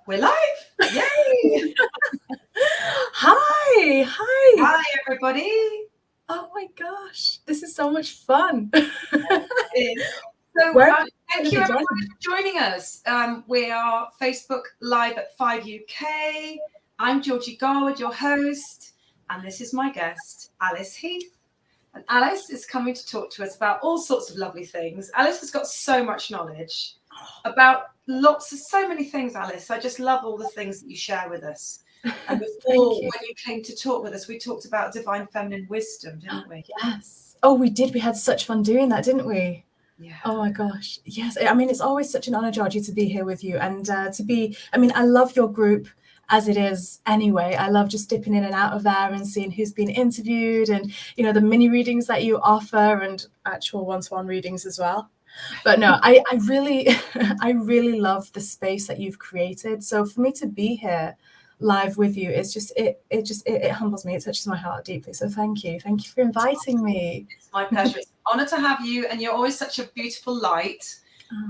We're live. Yay! Hi. Hi, everybody. Oh my gosh, this is so much fun. So, Where are thank you you, joining? everybody, for joining us. We are Facebook Live at 5 UK. I'm Georgie Garwood, your host, and this is my guest, Alice Heath. And Alice is coming to talk to us about all sorts of lovely things. Alice has got so much knowledge about so many things, Alice. I just love all the things that you share with us. And before, when you came to talk with us, we talked about divine feminine wisdom, didn't we? Yes. Oh, we did. We had such fun doing that, didn't we? Yeah. Oh my gosh. Yes. I mean, it's always such an honor, Georgie, to be here with you and I love your group as it is anyway. I love just dipping in and out of there and seeing who's been interviewed and, the mini readings that you offer and actual one-to-one readings as well. But no, I really, I really love the space that you've created. So for me to be here live with you, it's just, it humbles me. It touches my heart deeply. So thank you for inviting me. It's my pleasure. It's an honor to have you, and you're always such a beautiful light.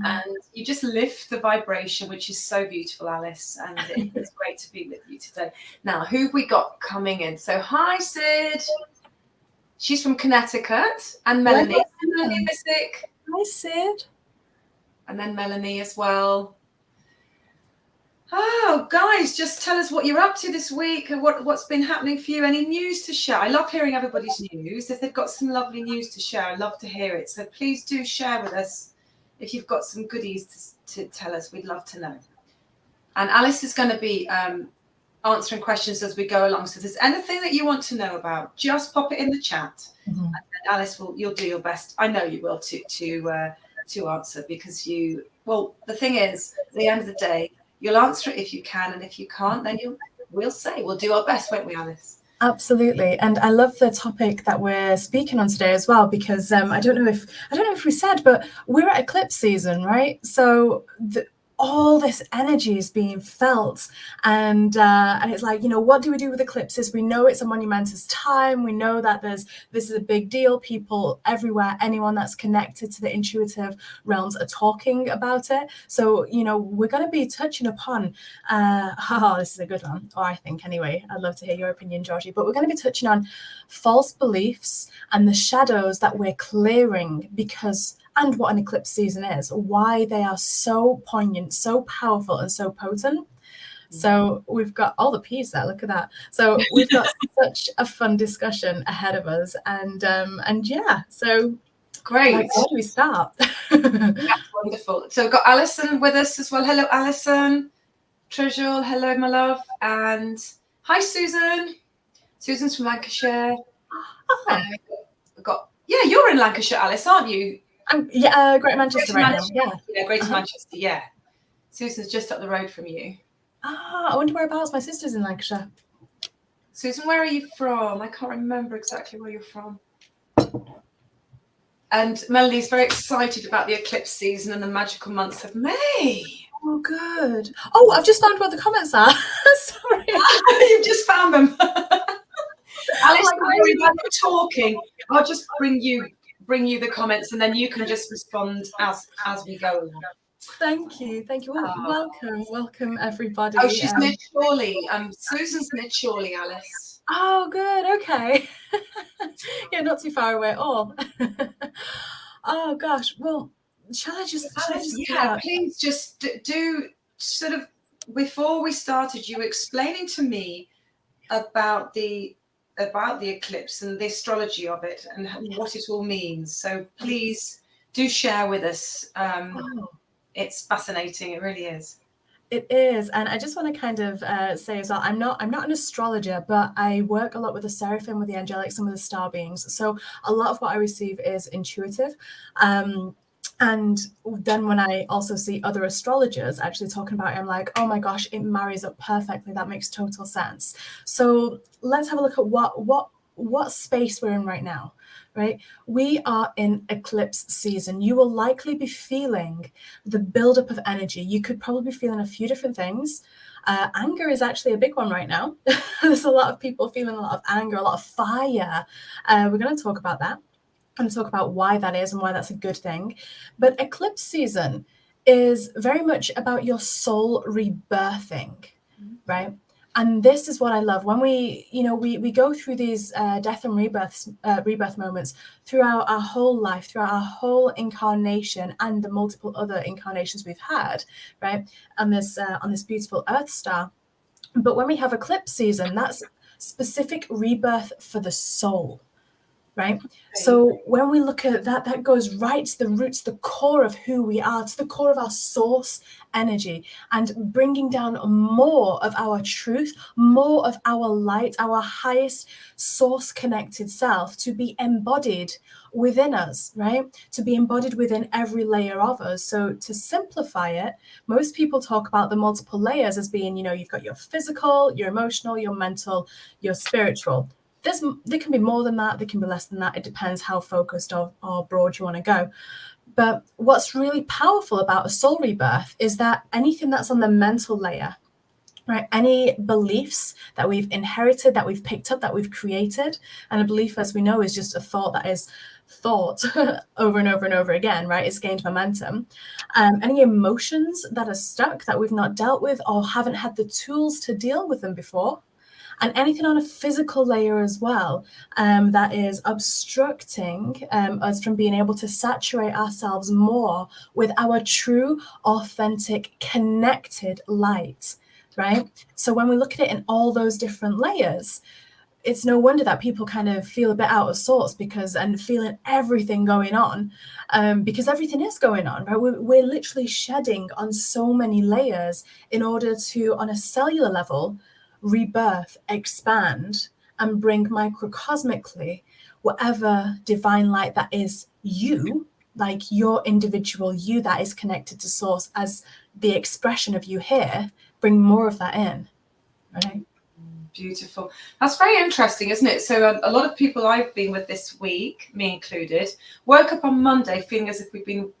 And you just lift the vibration, which is so beautiful, Alice. And it's great to be with you today. Now, who have we got coming in? So, hi, Sid. She's from Connecticut. And Melanie. Melanie Missick. Hi, Sid. And then Melanie as well. Oh, guys, just tell us what you're up to this week and what's been happening for you. Any news to share? I love hearing everybody's news. If they've got some lovely news to share, I love to hear it. So please do share with us. If you've got some goodies to tell us, we'd love to know. And Alice is going to be answering questions as we go along. So if there's anything that you want to know about, just pop it in the chat. Mm-hmm. And Alice, you'll do your best. I know you will to answer because the thing is, at the end of the day, you'll answer it if you can. And if you can't, then we'll do our best, won't we, Alice? Absolutely. And I love the topic that we're speaking on today as well, because I don't know if we said, but we're at eclipse season, right? So all this energy is being felt, and it's like, what do we do with eclipses? We know it's a monumentous time. We know that this is a big deal. People everywhere, anyone that's connected to the intuitive realms are talking about it. So, we're going to be touching upon, this is a good one, or I think anyway. I'd love to hear your opinion, Georgie, but we're going to be touching on false beliefs and the shadows that we're clearing and what an eclipse season is, why they are so poignant, so powerful, and so potent. So we've got all the P's there. Look at that. So we've got such a fun discussion ahead of us, and yeah. So great. Where do we start? That's wonderful. So we've got Alison with us as well. Hello, Alison. Treasure. Hello, my love. And hi, Susan. Susan's from Lancashire. You're in Lancashire, Alice, aren't you? Greater Manchester right now. Yeah, Greater Manchester, yeah. Susan's just up the road from you. I wonder whereabouts. My sister's in Lancashire. Susan, where are you from? I can't remember exactly where you're from. And Melanie's very excited about the eclipse season and the magical months of May. Oh, good. Oh, I've just found what the comments are. Sorry. You've just found them. Alice, while you're talking, I'll just bring you the comments, and then you can just respond as we go along. Thank you. Welcome everybody. Oh, she's Mid Chorley. Susan's Mid Chorley, Alice. Oh, good. Okay. Yeah, not too far away at all. Oh gosh. Well, shall I just please just do sort of, before we started, you explaining to me about the eclipse and the astrology of it and what it all means. So please do share with us. It's fascinating. It really is. It is. And I just want to kind of say as well, I'm not an astrologer, but I work a lot with the seraphim, with the angelics, and with the star beings. So a lot of what I receive is intuitive. And then when I also see other astrologers actually talking about it, I'm like, oh my gosh, it marries up perfectly. That makes total sense. So let's have a look at what space we're in right now, right? We are in eclipse season. You will likely be feeling the buildup of energy. You could probably be feeling a few different things. Anger is actually a big one right now. There's a lot of people feeling a lot of anger, a lot of fire. We're going to talk about that. I'm going to talk about why that is and why that's a good thing. But eclipse season is very much about your soul rebirthing, right? And this is what I love when we go through these death and rebirth moments throughout our whole life, throughout our whole incarnation, and the multiple other incarnations we've had, right? On this beautiful Earth star. But when we have eclipse season, that's specific rebirth for the soul, right? So when we look at that, that goes right to the roots, the core of who we are, to the core of our source energy, and bringing down more of our truth, more of our light, our highest source connected self to be embodied within us, right? To be embodied within every layer of us. So to simplify it, most people talk about the multiple layers as being, you've got your physical, your emotional, your mental, your spiritual. There can be more than that, there can be less than that. It depends how focused or broad you want to go. But what's really powerful about a soul rebirth is that anything that's on the mental layer, right? Any beliefs that we've inherited, that we've picked up, that we've created, and a belief, as we know, is just a thought that is thought over and over and over again, right? It's gained momentum. Any emotions that are stuck, that we've not dealt with or haven't had the tools to deal with them before, and anything on a physical layer as well, that is obstructing us from being able to saturate ourselves more with our true, authentic, connected light, right? So when we look at it in all those different layers, it's no wonder that people kind of feel a bit out of sorts and feeling everything going on, because everything is going on, right? We're literally shedding on so many layers in order to, on a cellular level, rebirth, expand, and bring microcosmically whatever divine light that is you, like your individual you that is connected to source as the expression of you here, bring more of that in, right? Beautiful. That's very interesting, isn't it? So a lot of people I've been with this week, me included, woke up on Monday feeling as if we've been,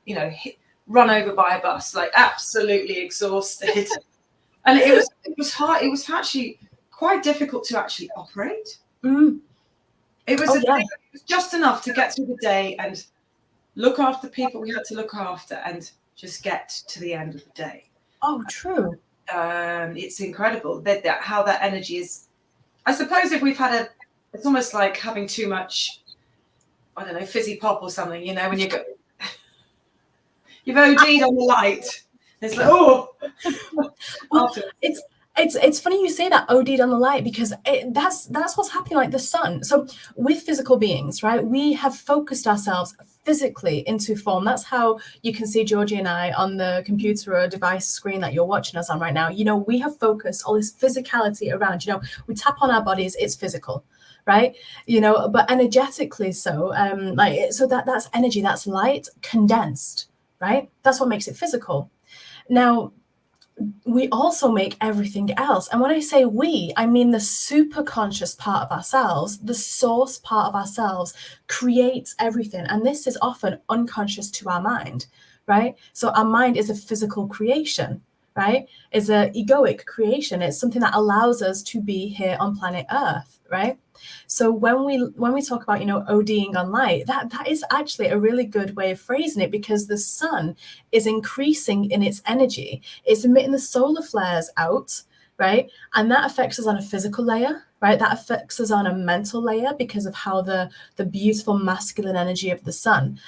run over by a bus, like absolutely exhausted. And it was hard. It was actually quite difficult to actually operate. It was it was just enough to get through the day and look after the people we had to look after and just get to the end of the day. Oh, true. It's incredible that how that energy is. I suppose if we've had it's almost like having too much, I don't know, fizzy pop or something, when you've OD'd on the light. It's like, well, it's funny you say that, OD'd on the light, because that's what's happening, like the sun. So with physical beings, right, we have focused ourselves physically into form. That's how you can see Georgie and I on the computer or device screen that you're watching us on right now. We have focused all this physicality around, we tap on our bodies, it's physical, right? But energetically so, so that's energy, that's light condensed, right? That's what makes it physical. Now, we also make everything else. And when I say we, I mean the super conscious part of ourselves, the source part of ourselves creates everything. And this is often unconscious to our mind, right? So our mind is a physical creation, right? It's an egoic creation. It's something that allows us to be here on planet Earth, right? So when we talk about, ODing on light, that is actually a really good way of phrasing it, because the sun is increasing in its energy. It's emitting the solar flares out, right? And that affects us on a physical layer, right? That affects us on a mental layer because of how the beautiful masculine energy of the sun,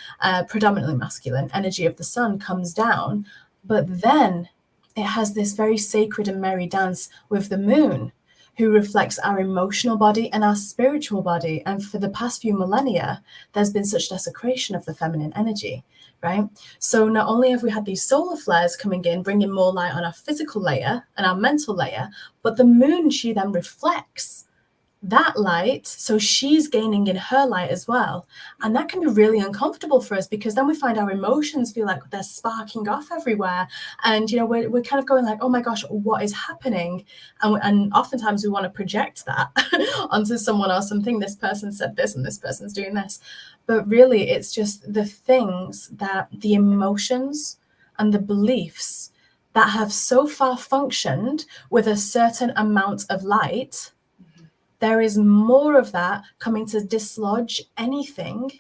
predominantly masculine energy of the sun, comes down. But then it has this very sacred and merry dance with the moon, who reflects our emotional body and our spiritual body. And for the past few millennia, there's been such desecration of the feminine energy, right? So not only have we had these solar flares coming in, bringing more light on our physical layer and our mental layer, but the moon, she then reflects that light, so she's gaining in her light as well. And that can be really uncomfortable for us, because then we find our emotions feel like they're sparking off everywhere, and we're kind of going like, oh my gosh, what is happening? And oftentimes we want to project that onto someone or something. This person said this and this person's doing this, but really it's just the things, that the emotions and the beliefs that have so far functioned with a certain amount of light. There is more of that coming to dislodge anything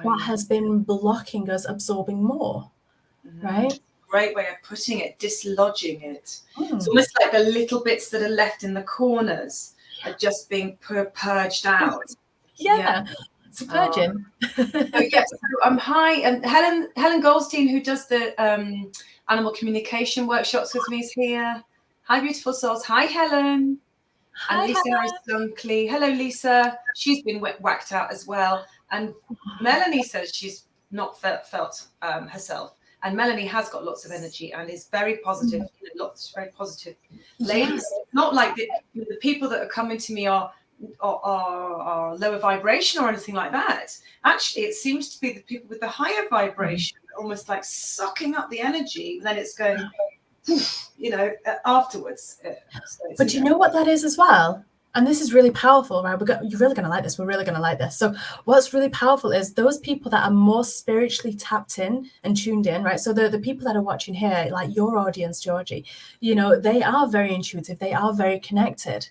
that has been blocking us absorbing more, right? great way of putting it, dislodging it. Mm. It's almost like the little bits that are left in the corners are just being purged out. Yeah. It's a purging. So yes, so, hi, and Helen Goldstein, who does the animal communication workshops with me, is here. Hi, beautiful souls. Hi, Helen. Hi, and Lisa Harris Dunkley. Hello, Lisa. She's been whacked out as well. And Melanie says she's not felt herself. And Melanie has got lots of energy and is very positive. Lots of very positive ladies. Yes. Not like the people that are coming to me are lower vibration or anything like that. Actually, it seems to be the people with the higher vibration, almost like sucking up the energy. And then it's going, afterwards. But you know what that is as well? And this is really powerful, right? You're really going to like this. We're really going to like this. So what's really powerful is those people that are more spiritually tapped in and tuned in, right? So the people that are watching here, like your audience, Georgie, they are very intuitive. They are very connected.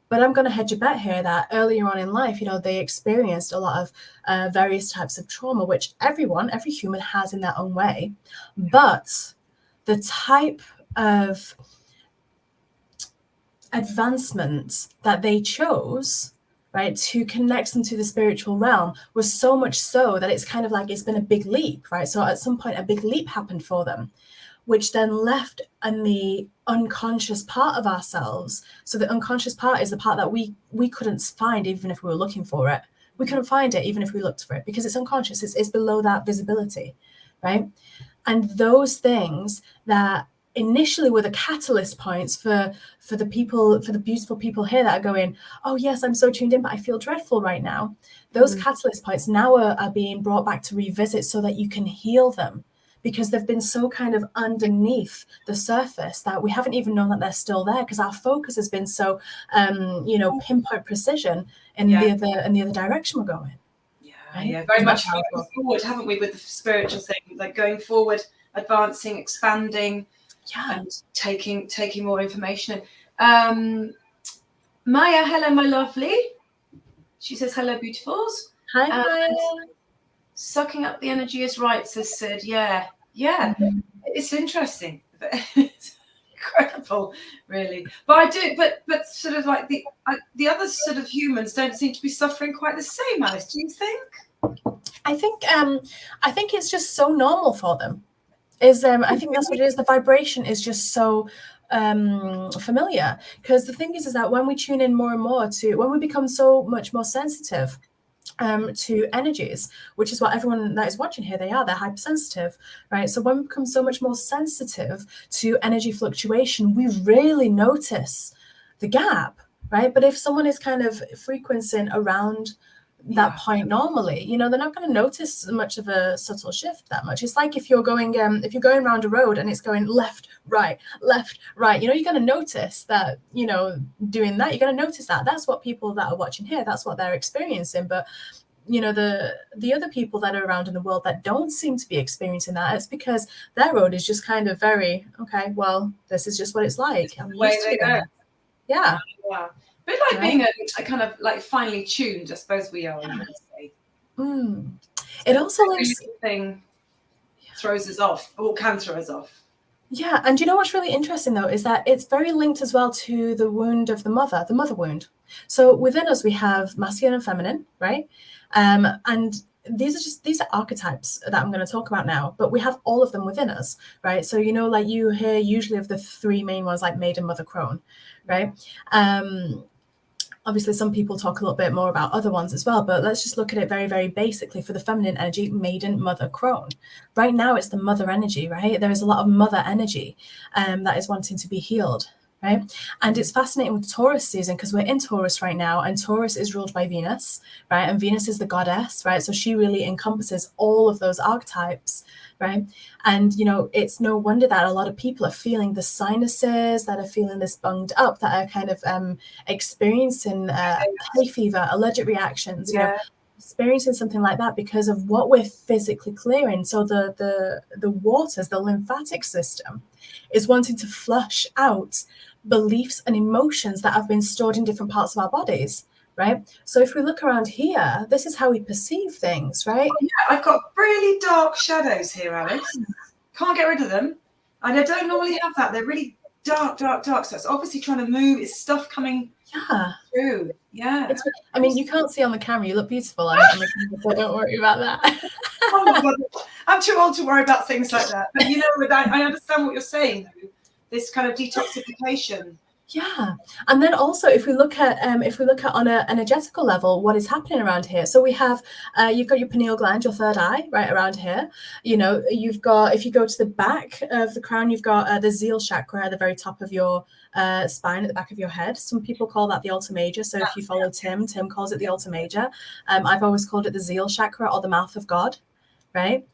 But I'm going to hedge a bet here that earlier on in life, they experienced a lot of various types of trauma, which every human has in their own way. But the type of advancement that they chose, right, to connect them to the spiritual realm was so much so that it's kind of like it's been a big leap, right? So at some point, a big leap happened for them, which then left in the unconscious part of ourselves. So the unconscious part is the part that we couldn't find even if we were looking for it. We couldn't find it even if we looked for it because it's unconscious. It's below that visibility, right? And those things that initially were the catalyst points for the people, for the beautiful people here that are going, oh yes, I'm so tuned in, but I feel dreadful right now. Those catalyst points now are being brought back to revisit so that you can heal them, because they've been so kind of underneath the surface that we haven't even known that they're still there, because our focus has been so pinpoint precision in the other direction we're going. Yeah, very much moving forward, haven't we, with the spiritual thing, like going forward, advancing, expanding, and taking more information. Maya, hello, my lovely. She says, hello, beautifuls. Hi, Maya. Sucking up the energy is right, says Sid. Yeah. It's interesting. It's incredible, really. But but sort of like the other sort of humans don't seem to be suffering quite the same, Alice. Do you think? I think it's just so normal for them. I think that's what it is. The vibration is just so familiar, because the thing is that when we tune in more and more when we become so much more sensitive to energies, which is what everyone that is watching here, they're hypersensitive, right? So when we become so much more sensitive to energy fluctuation, we really notice the gap, right? But if someone is kind of frequencing around that point normally, they're not going to notice much of a subtle shift that much. It's like if you're going around a road and it's going left, right, you're going to notice that, doing that, you're going to notice that. That's what people that are watching here, that's what they're experiencing. But the other people that are around in the world that don't seem to be experiencing that, it's because their road is just kind of very, okay, well, this is just what it's like. I'm used to it. Yeah. A bit like being a kind of like finely tuned, I suppose we are. It also thing throws us off, or can throw us off. Yeah, and you know what's really interesting though is that it's very linked as well to the wound of the mother wound. So within us we have masculine and feminine, right? And these are archetypes that I'm going to talk about now, but we have all of them within us, right? So like you hear usually of the three main ones, like maiden, mother, crone, right? Obviously, some people talk a little bit more about other ones as well, but let's just look at it very, very basically. For the feminine energy, maiden, mother, crone. Right now, it's the mother energy, right? There is a lot of mother energy that is wanting to be healed, right? And it's fascinating with Taurus season because we're in Taurus right now, and Taurus is ruled by Venus, right? And Venus is the goddess, right? So she really encompasses all of those archetypes, right? And, it's no wonder that a lot of people are feeling the sinuses, that are feeling this bunged up, that are kind of experiencing hay fever, allergic reactions, experiencing something like that because of what we're physically clearing. So the waters, the lymphatic system is wanting to flush out beliefs and emotions that have been stored in different parts of our bodies. Right. So if we look around here, this is how we perceive things, right? Oh, yeah, I've got really dark shadows here, Alice. Can't get rid of them. And I don't normally have that. They're really dark. So it's obviously trying to move. It's stuff coming through. Yeah. I mean, you can't see on the camera. You look beautiful on the camera, so don't worry about that. Oh my God. I'm too old to worry about things like that. But I understand what you're saying, though. This kind of detoxification. Yeah, and then also if we look at on an energetical level, what is happening around here? So we have you've got your pineal gland, your third eye, right around here. You've got, if you go to the back of the crown, you've got the Zeal chakra at the very top of your spine, at the back of your head. Some people call that the Alta Major. So if you follow Tim calls it the Alta Major. I've always called it the Zeal chakra or the mouth of God, right?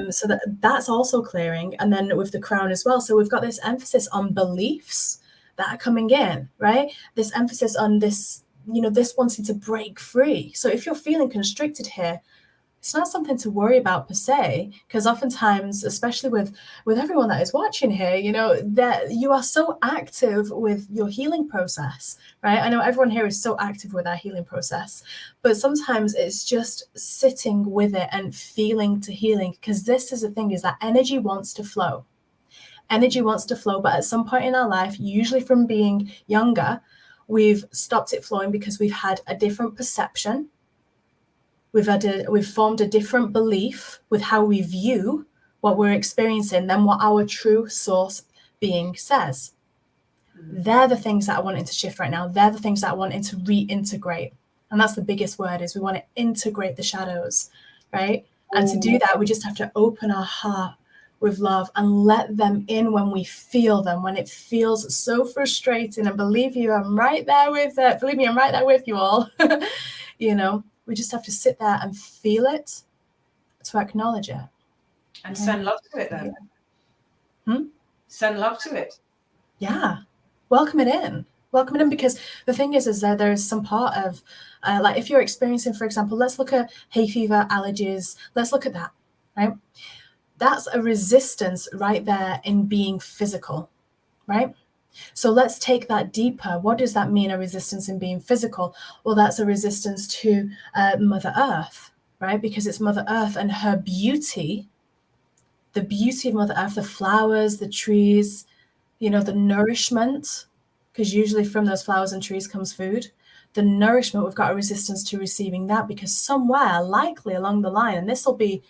So that's also clearing, and then with the crown as well. So we've got this emphasis on beliefs that are coming in, right? This emphasis on this, this wanting to break free. So if you're feeling constricted here, it's not something to worry about per se, because oftentimes, especially with everyone that is watching here, that you are so active with your healing process, right? I know everyone here is so active with our healing process, but sometimes it's just sitting with it and feeling to healing, because this is the thing, is that energy wants to flow. Energy wants to flow, but at some point in our life, usually from being younger, we've stopped it flowing because we've had a different perception. We've formed a different belief with how we view what we're experiencing than what our true source being says. They're the things that I wanted to shift right now. They're the things that I wanted to reintegrate. And that's the biggest word, is we want to integrate the shadows, right? And to do that, we just have to open our heart with love and let them in when we feel them, when it feels so frustrating. And believe me, I'm right there with you all. We just have to sit there and feel it, to acknowledge it. And send love to it then. Send love to it. Yeah. Welcome it in, because the thing is that there is some part of, like if you're experiencing, for example, let's look at hay fever, allergies, let's look at that, right? That's a resistance right there in being physical, right? So let's take that deeper. What does that mean, a resistance in being physical? Well, that's a resistance to Mother Earth, right? Because it's Mother Earth and her beauty, the beauty of Mother Earth, the flowers, the trees, the nourishment, because usually from those flowers and trees comes food. The nourishment, we've got a resistance to receiving that, because somewhere likely along the line, and this will be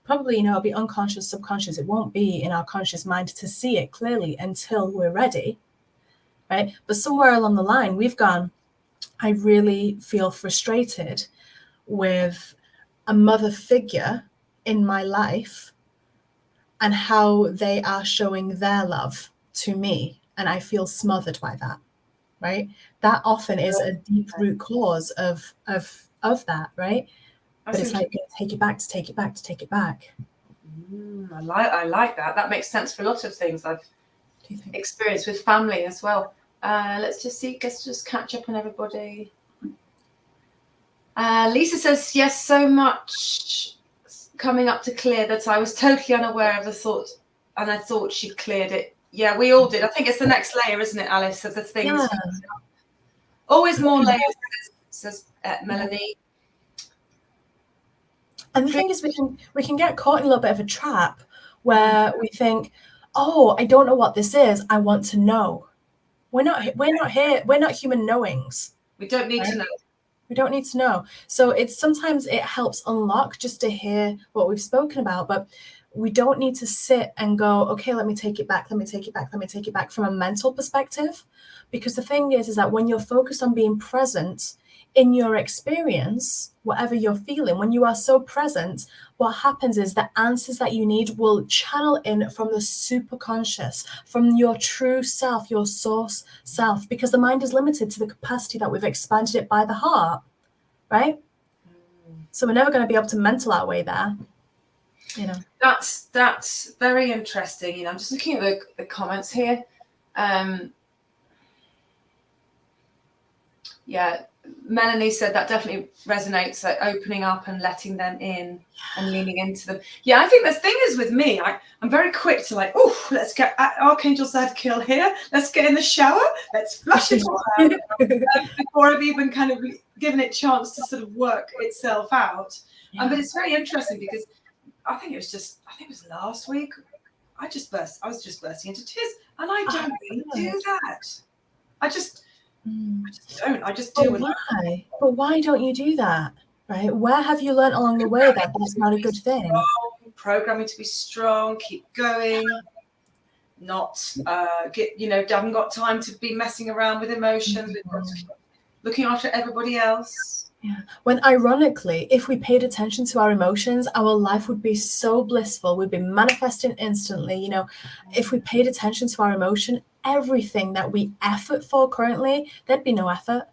probably, it'll be unconscious, subconscious. It won't be in our conscious mind to see it clearly until we're ready, right? But somewhere along the line, we've gone, I really feel frustrated with a mother figure in my life and how they are showing their love to me. And I feel smothered by that, right? That often is a deep root cause of that, right? But it's like, take it back. I like that. That makes sense for a lot of things I've experienced with family as well. Let's just catch up on everybody. Lisa says, yes, so much coming up to clear that I was totally unaware of the thought, and I thought she cleared it. Yeah, we all did. I think it's the next layer, isn't it, Alice, of the things. Yeah. Always more layers, says Melanie. And the thing is, we can get caught in a little bit of a trap where we think, oh, I don't know what this is. I want to know. We're not here. We're not human knowings. We don't need to know. We don't need to know. So sometimes it helps unlock just to hear what we've spoken about, but we don't need to sit and go, okay, let me take it back from a mental perspective. Because the thing is that when you're focused on being present in your experience, whatever you're feeling, when you are so present, what happens is the answers that you need will channel in from the superconscious, from your true self, your source self, because the mind is limited to the capacity that we've expanded it by the heart, right? So we're never going to be able to mental our way there. That's very interesting. I'm just looking at the comments here. Yeah, Melanie said that definitely resonates, like opening up and letting them in and leaning into them. Yeah, I think the thing is with me, I'm very quick to let's get Archangel Zadkiel here. Let's get in the shower. Let's flush it all out before I've even kind of given it a chance to sort of work itself out. Yeah. But it's very interesting because I think it was last week. was just bursting into tears, and I don't really do that. I just don't. I just do. Why? But why don't you do that? Right? Where have you learned along the way that that's not a good thing? Programming to be strong, keep going, not haven't got time to be messing around with emotions. We've got to keep looking after everybody else. Yeah. When ironically, if we paid attention to our emotions, our life would be so blissful. We'd be manifesting instantly. If we paid attention to our emotion, everything that we effort for currently, there'd be no effort.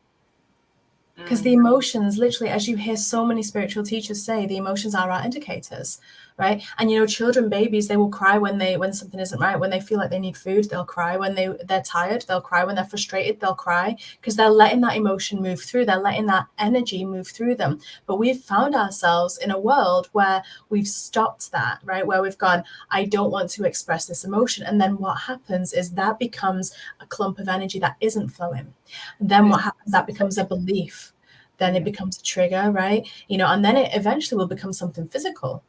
Because the emotions, literally, as you hear so many spiritual teachers say, the emotions are our indicators, right? And children, babies, they will cry when something isn't right. When they feel like they need food, they'll cry. When they're tired, they'll cry. When they're frustrated, they'll cry, because they're letting that emotion move through. They're letting that energy move through them. But we've found ourselves in a world where we've stopped that, right? Where we've gone, I don't want to express this emotion. And then what happens is that becomes a clump of energy that isn't flowing. And then what happens? That becomes a belief. Then it becomes a trigger, right? And then it eventually will become something physical.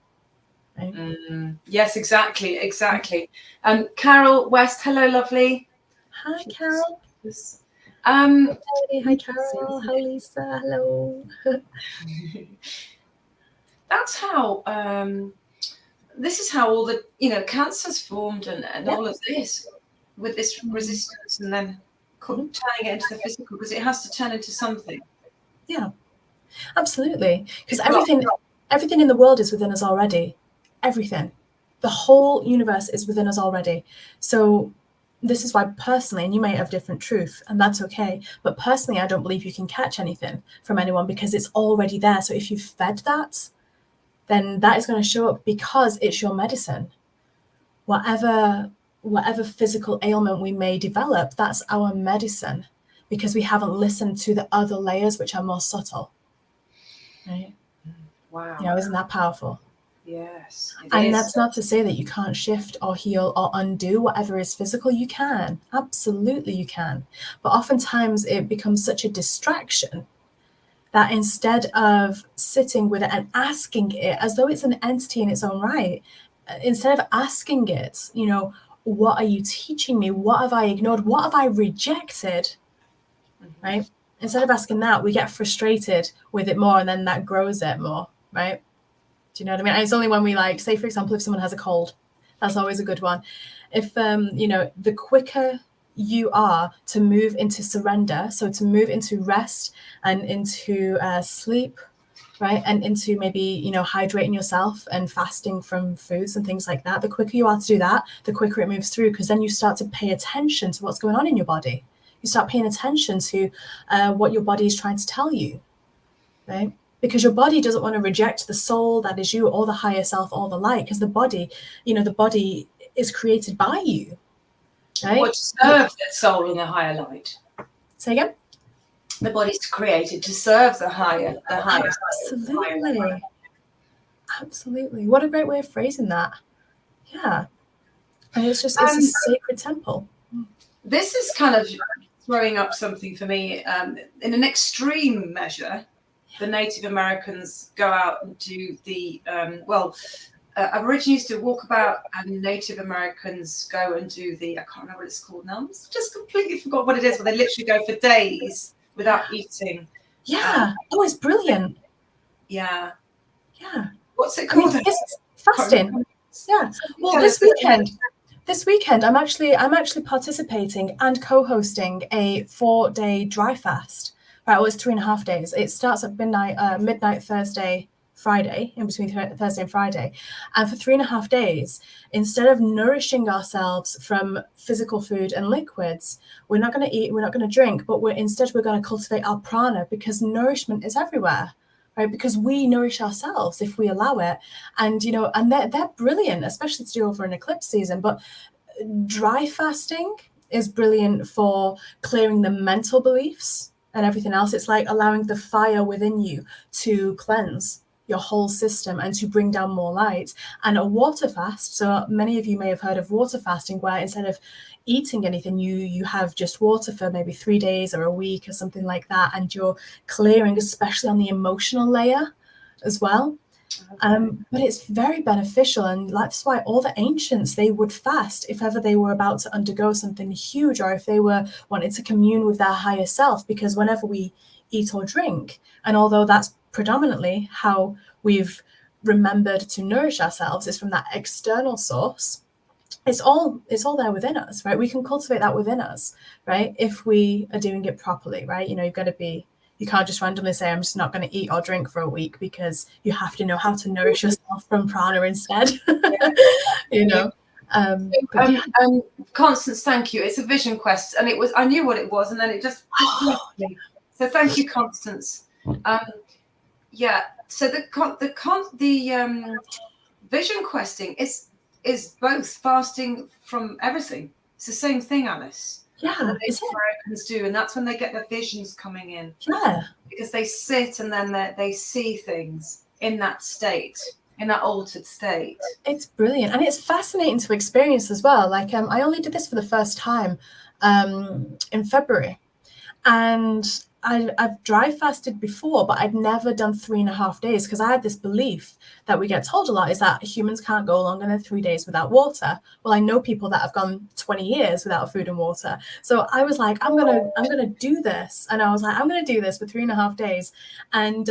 Right? Yes, exactly. Carol West, hello, lovely. Hi, Carol. Hi, Carol. Hi, Lisa. Hello. That's how. This is how all the cancer's formed, and all of this with this resistance, and then turning it into the physical, because it has to turn into something. Yeah, absolutely. Because everything in the world is within us already. Everything. The whole universe is within us already. So this is why personally, and you may have different truth, and that's okay, but personally, I don't believe you can catch anything from anyone because it's already there. So if you've fed that, then that is going to show up because it's your medicine. Whatever physical ailment we may develop, that's our medicine, because we haven't listened to the other layers, which are more subtle. Right? Wow. Isn't that powerful? Yes. And that's not to say that you can't shift or heal or undo whatever is physical. You can. Absolutely, you can. But oftentimes it becomes such a distraction that instead of sitting with it and asking it as though it's an entity in its own right, instead of asking it, what are you teaching me? What have I ignored? What have I rejected? Right? Instead of asking that, we get frustrated with it more, and then that grows it more, right? Do you know what I mean? And it's only when we say, for example, if someone has a cold, that's always a good one. If, the quicker you are to move into surrender, so to move into rest and into sleep, right? And into maybe, hydrating yourself and fasting from foods and things like that, the quicker you are to do that, the quicker it moves through, because then you start to pay attention to what's going on in your body. You start paying attention to what your body is trying to tell you, right? Because your body doesn't want to reject the soul that is you, or the higher self, or the light, because the body is created by you, right? What serves that soul and the higher light. Say again? The body's created to serve the higher. Absolutely. Absolutely. What a great way of phrasing that. Yeah. And it's a sacred temple. This is kind of throwing up something for me. In an extreme measure, the Native Americans go out and do the, Aborigines used to walk about, and Native Americans go and do the, I can't remember what it's called now. I just completely forgot what it is, but they literally go for days without eating. Yeah. It's brilliant. Yeah. Yeah. What's it called? It's fasting. Yeah. Well, this weekend, I'm actually participating and co-hosting a 4-day dry fast. Right, well, it's 3.5 days. It starts at midnight Thursday, Friday, in between Thursday and Friday. And for 3.5 days, instead of nourishing ourselves from physical food and liquids, we're not going to eat, we're not going to drink, but we're going to cultivate our prana, because nourishment is everywhere, right? Because we nourish ourselves if we allow it. And, and they're brilliant, especially to do over an eclipse season. But dry fasting is brilliant for clearing the mental beliefs and everything else. It's like allowing the fire within you to cleanse your whole system and to bring down more light. And a water fast, so many of you may have heard of water fasting, where instead of eating anything, you have just water for maybe 3 days or a week or something like that, and you're clearing, especially on the emotional layer as well. But it's very beneficial, and that's why all the ancients, they would fast if ever they were about to undergo something huge, or if they were wanting to commune with their higher self, because whenever we eat or drink, and although that's predominantly how we've remembered to nourish ourselves, is from that external source, it's all there within us, right? We can cultivate that within us, right? If we are doing it properly, right? You've got to be, you can't just randomly say, I'm just not going to eat or drink for a week, because you have to know how to nourish yourself from prana instead. Constance, thank you. It's a vision quest, and I knew what it was, and then it just left me. So thank you, Constance. So the vision questing is both fasting from everything. It's the same thing, Alice. Yeah, Native Americans do, and that's when they get the visions coming in. Yeah, because they sit and then they see things in that state, in that altered state. It's brilliant, and it's fascinating to experience as well. Like I only did this for the first time in February, and I've dry fasted before, but I'd never done 3.5 days, because I had this belief that we get told a lot, is that humans can't go longer than 3 days without water. Well, I know people that have gone 20 years without food and water. So I was like, I'm gonna do this, and I was like, I'm gonna do this for 3.5 days, and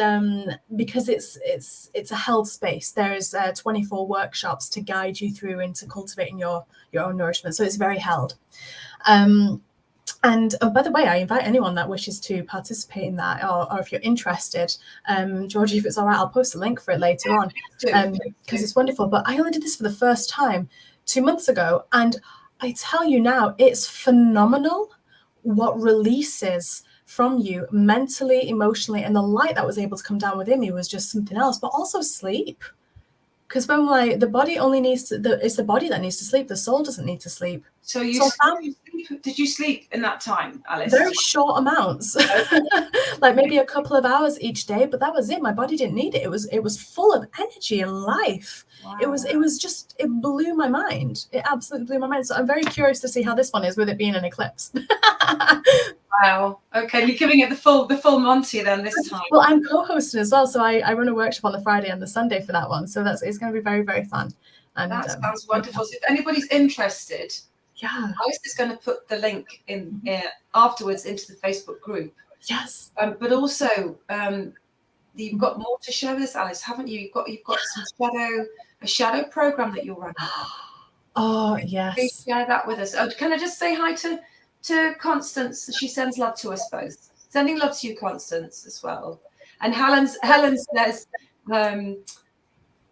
because it's a held space. There is 24 workshops to guide you through into cultivating your own nourishment. So it's very held. And by the way, I invite anyone that wishes to participate in that, or if you're interested, Georgie, if it's all right, I'll post a link for it later on, because it's wonderful. But I only did this for the first time 2 months ago, and I tell you now, it's phenomenal what releases from you mentally, emotionally, and the light that was able to come down within me was just something else. But also sleep, because when the body only needs to, it's the body that needs to sleep. The soul doesn't need to sleep. So did you sleep in that time, Alice? Very short amounts, like maybe a couple of hours each day, but that was it. My body didn't need it. It was full of energy and life. Wow. It was just, it blew my mind. It absolutely blew my mind. So I'm very curious to see how this one is, with it being an eclipse. Wow. Okay, you're giving it the full Monty then this time. Well, I'm co-hosting as well, so I run a workshop on the Friday and the Sunday for that one. So it's going to be very, very fun. And that sounds wonderful. So if anybody's interested, Alice is going to put the link in afterwards into the Facebook group. Yes. But also, you've got more to share with us, Alice, haven't you? You've got a shadow program that you're running. Oh yes. Please share that with us. Oh, can I just say hi to Constance? She sends love to us both. Sending love to you, Constance, as well. And Helen says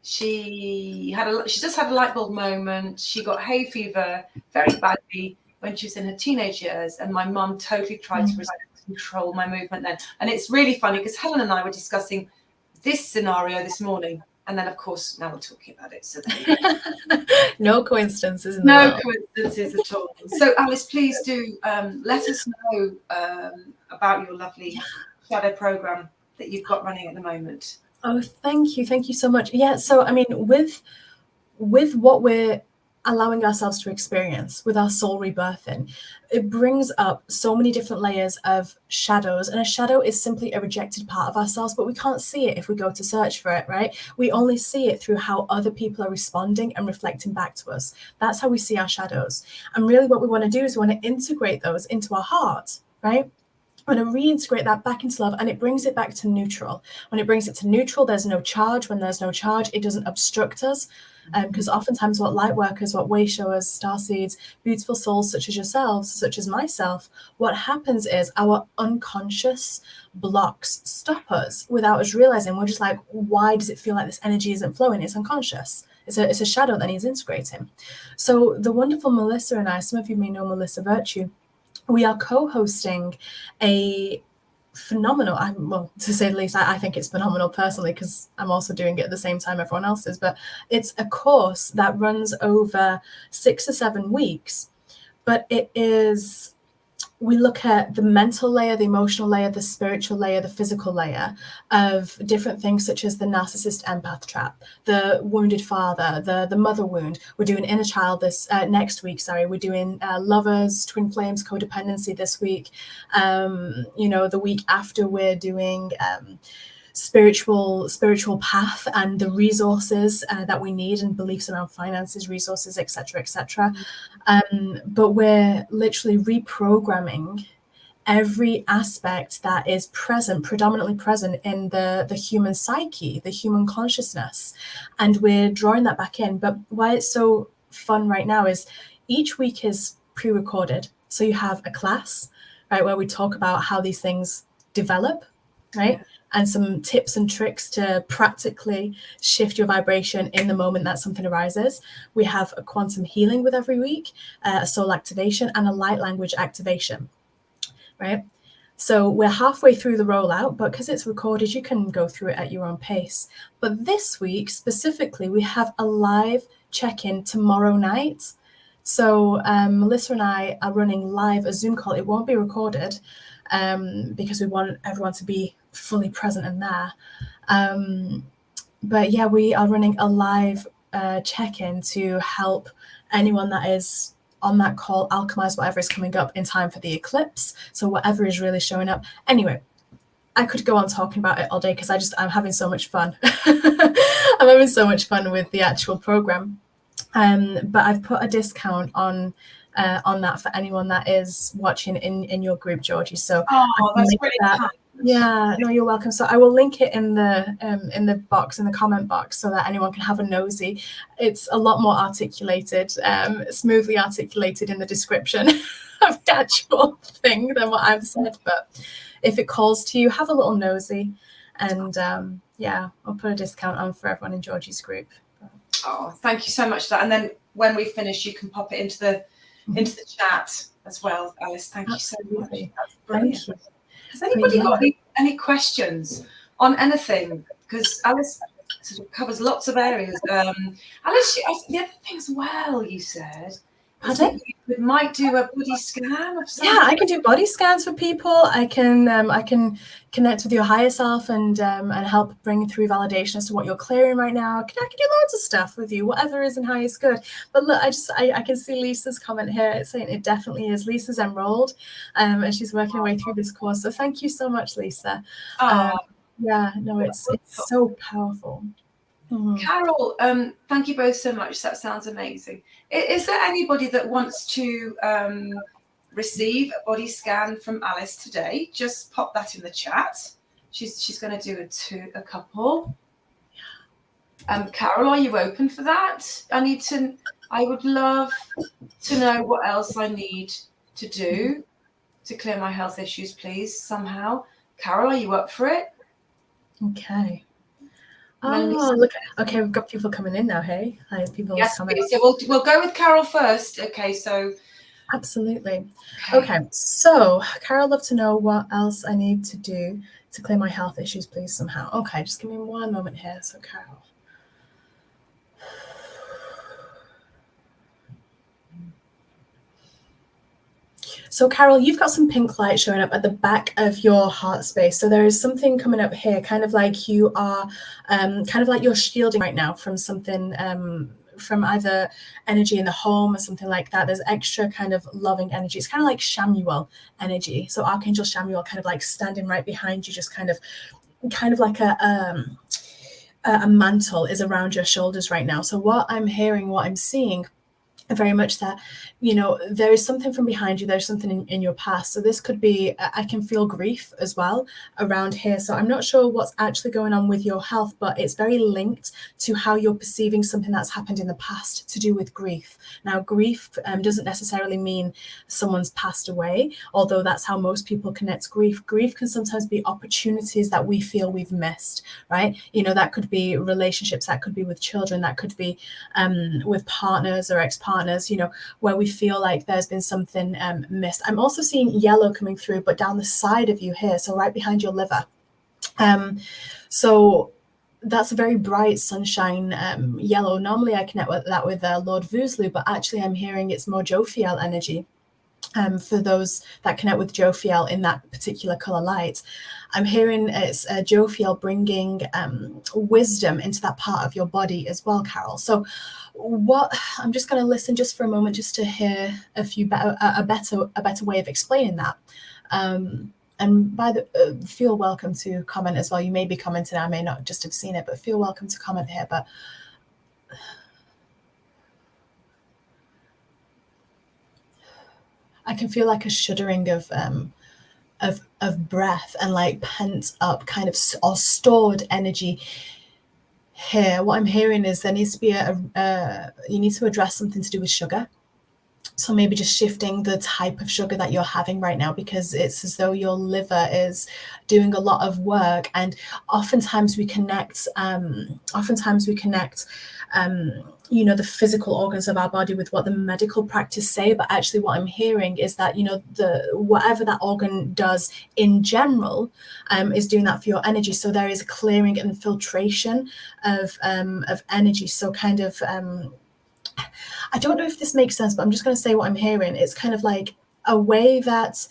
she just had a light bulb moment. She got hay fever very badly when she was in her teenage years, and my mum totally tried to control my movement then. And it's really funny because Helen and I were discussing this scenario this morning, and then of course now we're talking about it. So no coincidences. Coincidences at all. So Alice, please do let us know about your lovely shadow program that you've got running at the moment. Oh, thank you so much. Yeah, so I mean, with what we're allowing ourselves to experience with our soul rebirthing, it brings up so many different layers of shadows. And a shadow is simply a rejected part of ourselves, but we can't see it if we go to search for it, right? We only see it through how other people are responding and reflecting back to us. That's how we see our shadows. And really what we want to do is we want to integrate those into our heart, right? I'm going to reintegrate that back into love, and it brings it back to neutral. When it brings it to neutral, there's no charge. When there's no charge, it doesn't obstruct us. Because oftentimes what light workers, what way showers, starseeds, beautiful souls such as yourselves, such as myself, what happens is our unconscious blocks stop us without us realizing. We're just like, why does it feel like this energy isn't flowing? It's unconscious. It's a shadow that needs integrating. So the wonderful Melissa and I, some of you may know Melissa Virtue, we are co-hosting a phenomenal, well, to say the least, I think it's phenomenal personally, because I'm also doing it at the same time everyone else is, but it's a course that runs over 6 or 7 weeks. But it is, we look at the mental layer, the emotional layer, the spiritual layer, the physical layer of different things, such as the narcissist empath trap, the wounded father, the mother wound. We're doing inner child this next week. We're doing lovers, twin flames, codependency this week. The week after we're doing spiritual path and the resources that we need, and beliefs around finances, resources, etc., etc. But we're literally reprogramming every aspect that is present, predominantly present in the human psyche, the human consciousness, and we're drawing that back in. But why it's so fun right now is each week is pre-recorded, so you have a class, right, where we talk about how these things develop, right? Yeah. And some tips and tricks to practically shift your vibration in the moment that something arises. We have a quantum healing with every week, a soul activation, and a light language activation, right? So we're halfway through the rollout, but because it's recorded, you can go through it at your own pace. But this week specifically, we have a live check-in tomorrow night. So Melissa and I are running live a Zoom call. It won't be recorded because we want everyone to be fully present in there. But yeah, we are running a live check-in to help anyone that is on that call alchemize whatever is coming up in time for the eclipse. So whatever is really showing up. Anyway, I could go on talking about it all day because I'm having so much fun. I'm having so much fun with the actual program. But I've put a discount on that for anyone that is watching in your group, Georgie. So that's really kind. Yeah, no, you're welcome. So I will link it in the box, in the comment box, so that anyone can have a nosy. It's a lot more articulated, smoothly articulated in the description of the actual thing than what I've said. But if it calls to you, have a little nosy, and yeah, I'll put a discount on for everyone in Georgie's group. Oh, thank you so much for that. And then when we finish, you can pop it into the chat as well, Alice. Thank you so much. That's brilliant. Thank you. Has anybody got any questions on anything? Because Alice sort of covers lots of areas. Alice, the other thing as well, you said, you might do a body scan of something. Yeah, I can do body scans for people. I can connect with your higher self and help bring through validation as to what you're clearing right now. I can do loads of stuff with you, whatever is and how is good. But look, I can see Lisa's comment here. It's saying it definitely is. Lisa's enrolled, and she's working her way through this course. So thank you so much, Lisa. Yeah, no, it's so powerful. Carol, thank you both so much. That sounds amazing. Is there anybody that wants to receive a body scan from Alice today? Just pop that in the chat. She's going to do a couple. Carol, are you open for that? I would love to know what else I need to do to clear my health issues, please, somehow. Carol, are you up for it? Okay. Oh, look. Okay, we've got people coming in now, hey? Hi, people. Yes, please. So we'll go with Carol first. Okay, so. Absolutely. Okay, so Carol, I'd love to know what else I need to do to clear my health issues, please, somehow. Okay, just give me one moment here. So, Carol. So, Carol, you've got some pink light showing up at the back of your heart space. So there is something coming up here, kind of like you are, kind of like you're shielding right now from something, from either energy in the home or something like that. There's extra kind of loving energy. It's kind of like Shamuel energy. So Archangel Shamuel kind of like standing right behind you, just kind of like a mantle is around your shoulders right now. So what I'm hearing, what I'm seeing, very much that, you know, there is something from behind you, there's something in your past. So this could be, I can feel grief as well around here. So I'm not sure what's actually going on with your health, but it's very linked to how you're perceiving something that's happened in the past to do with grief. Now, grief doesn't necessarily mean someone's passed away, although that's how most people connect grief. Grief can sometimes be opportunities that we feel we've missed, right? You know, that could be relationships, that could be with children, that could be with partners or ex-partners, you know, where we feel like there's been something missed. I'm also seeing yellow coming through, but down the side of you here, so right behind your liver. So that's a very bright sunshine yellow. Normally I connect with that with Lord Vuzlu, but actually I'm hearing it's more Jophiel energy. For those that connect with Jophiel in that particular color light, I'm hearing it's Jophiel bringing wisdom into that part of your body as well, Carol. So I'm just going to listen just for a moment, just to hear a better way of explaining that. And And by the feel welcome to comment as well. You may be commenting, I may not just have seen it, but feel welcome to comment here. But I can feel like a shuddering of breath and like pent up kind of or stored energy here. What I'm hearing is there needs to be you need to address something to do with sugar. So maybe just shifting the type of sugar that you're having right now, because it's as though your liver is doing a lot of work. And oftentimes we connect you know, the physical organs of our body with what the medical practice say. But actually what I'm hearing is that, you know, whatever that organ does in general is doing that for your energy. So there is clearing and filtration of energy. So kind of I don't know if this makes sense, but I'm just going to say what I'm hearing. It's kind of like a way that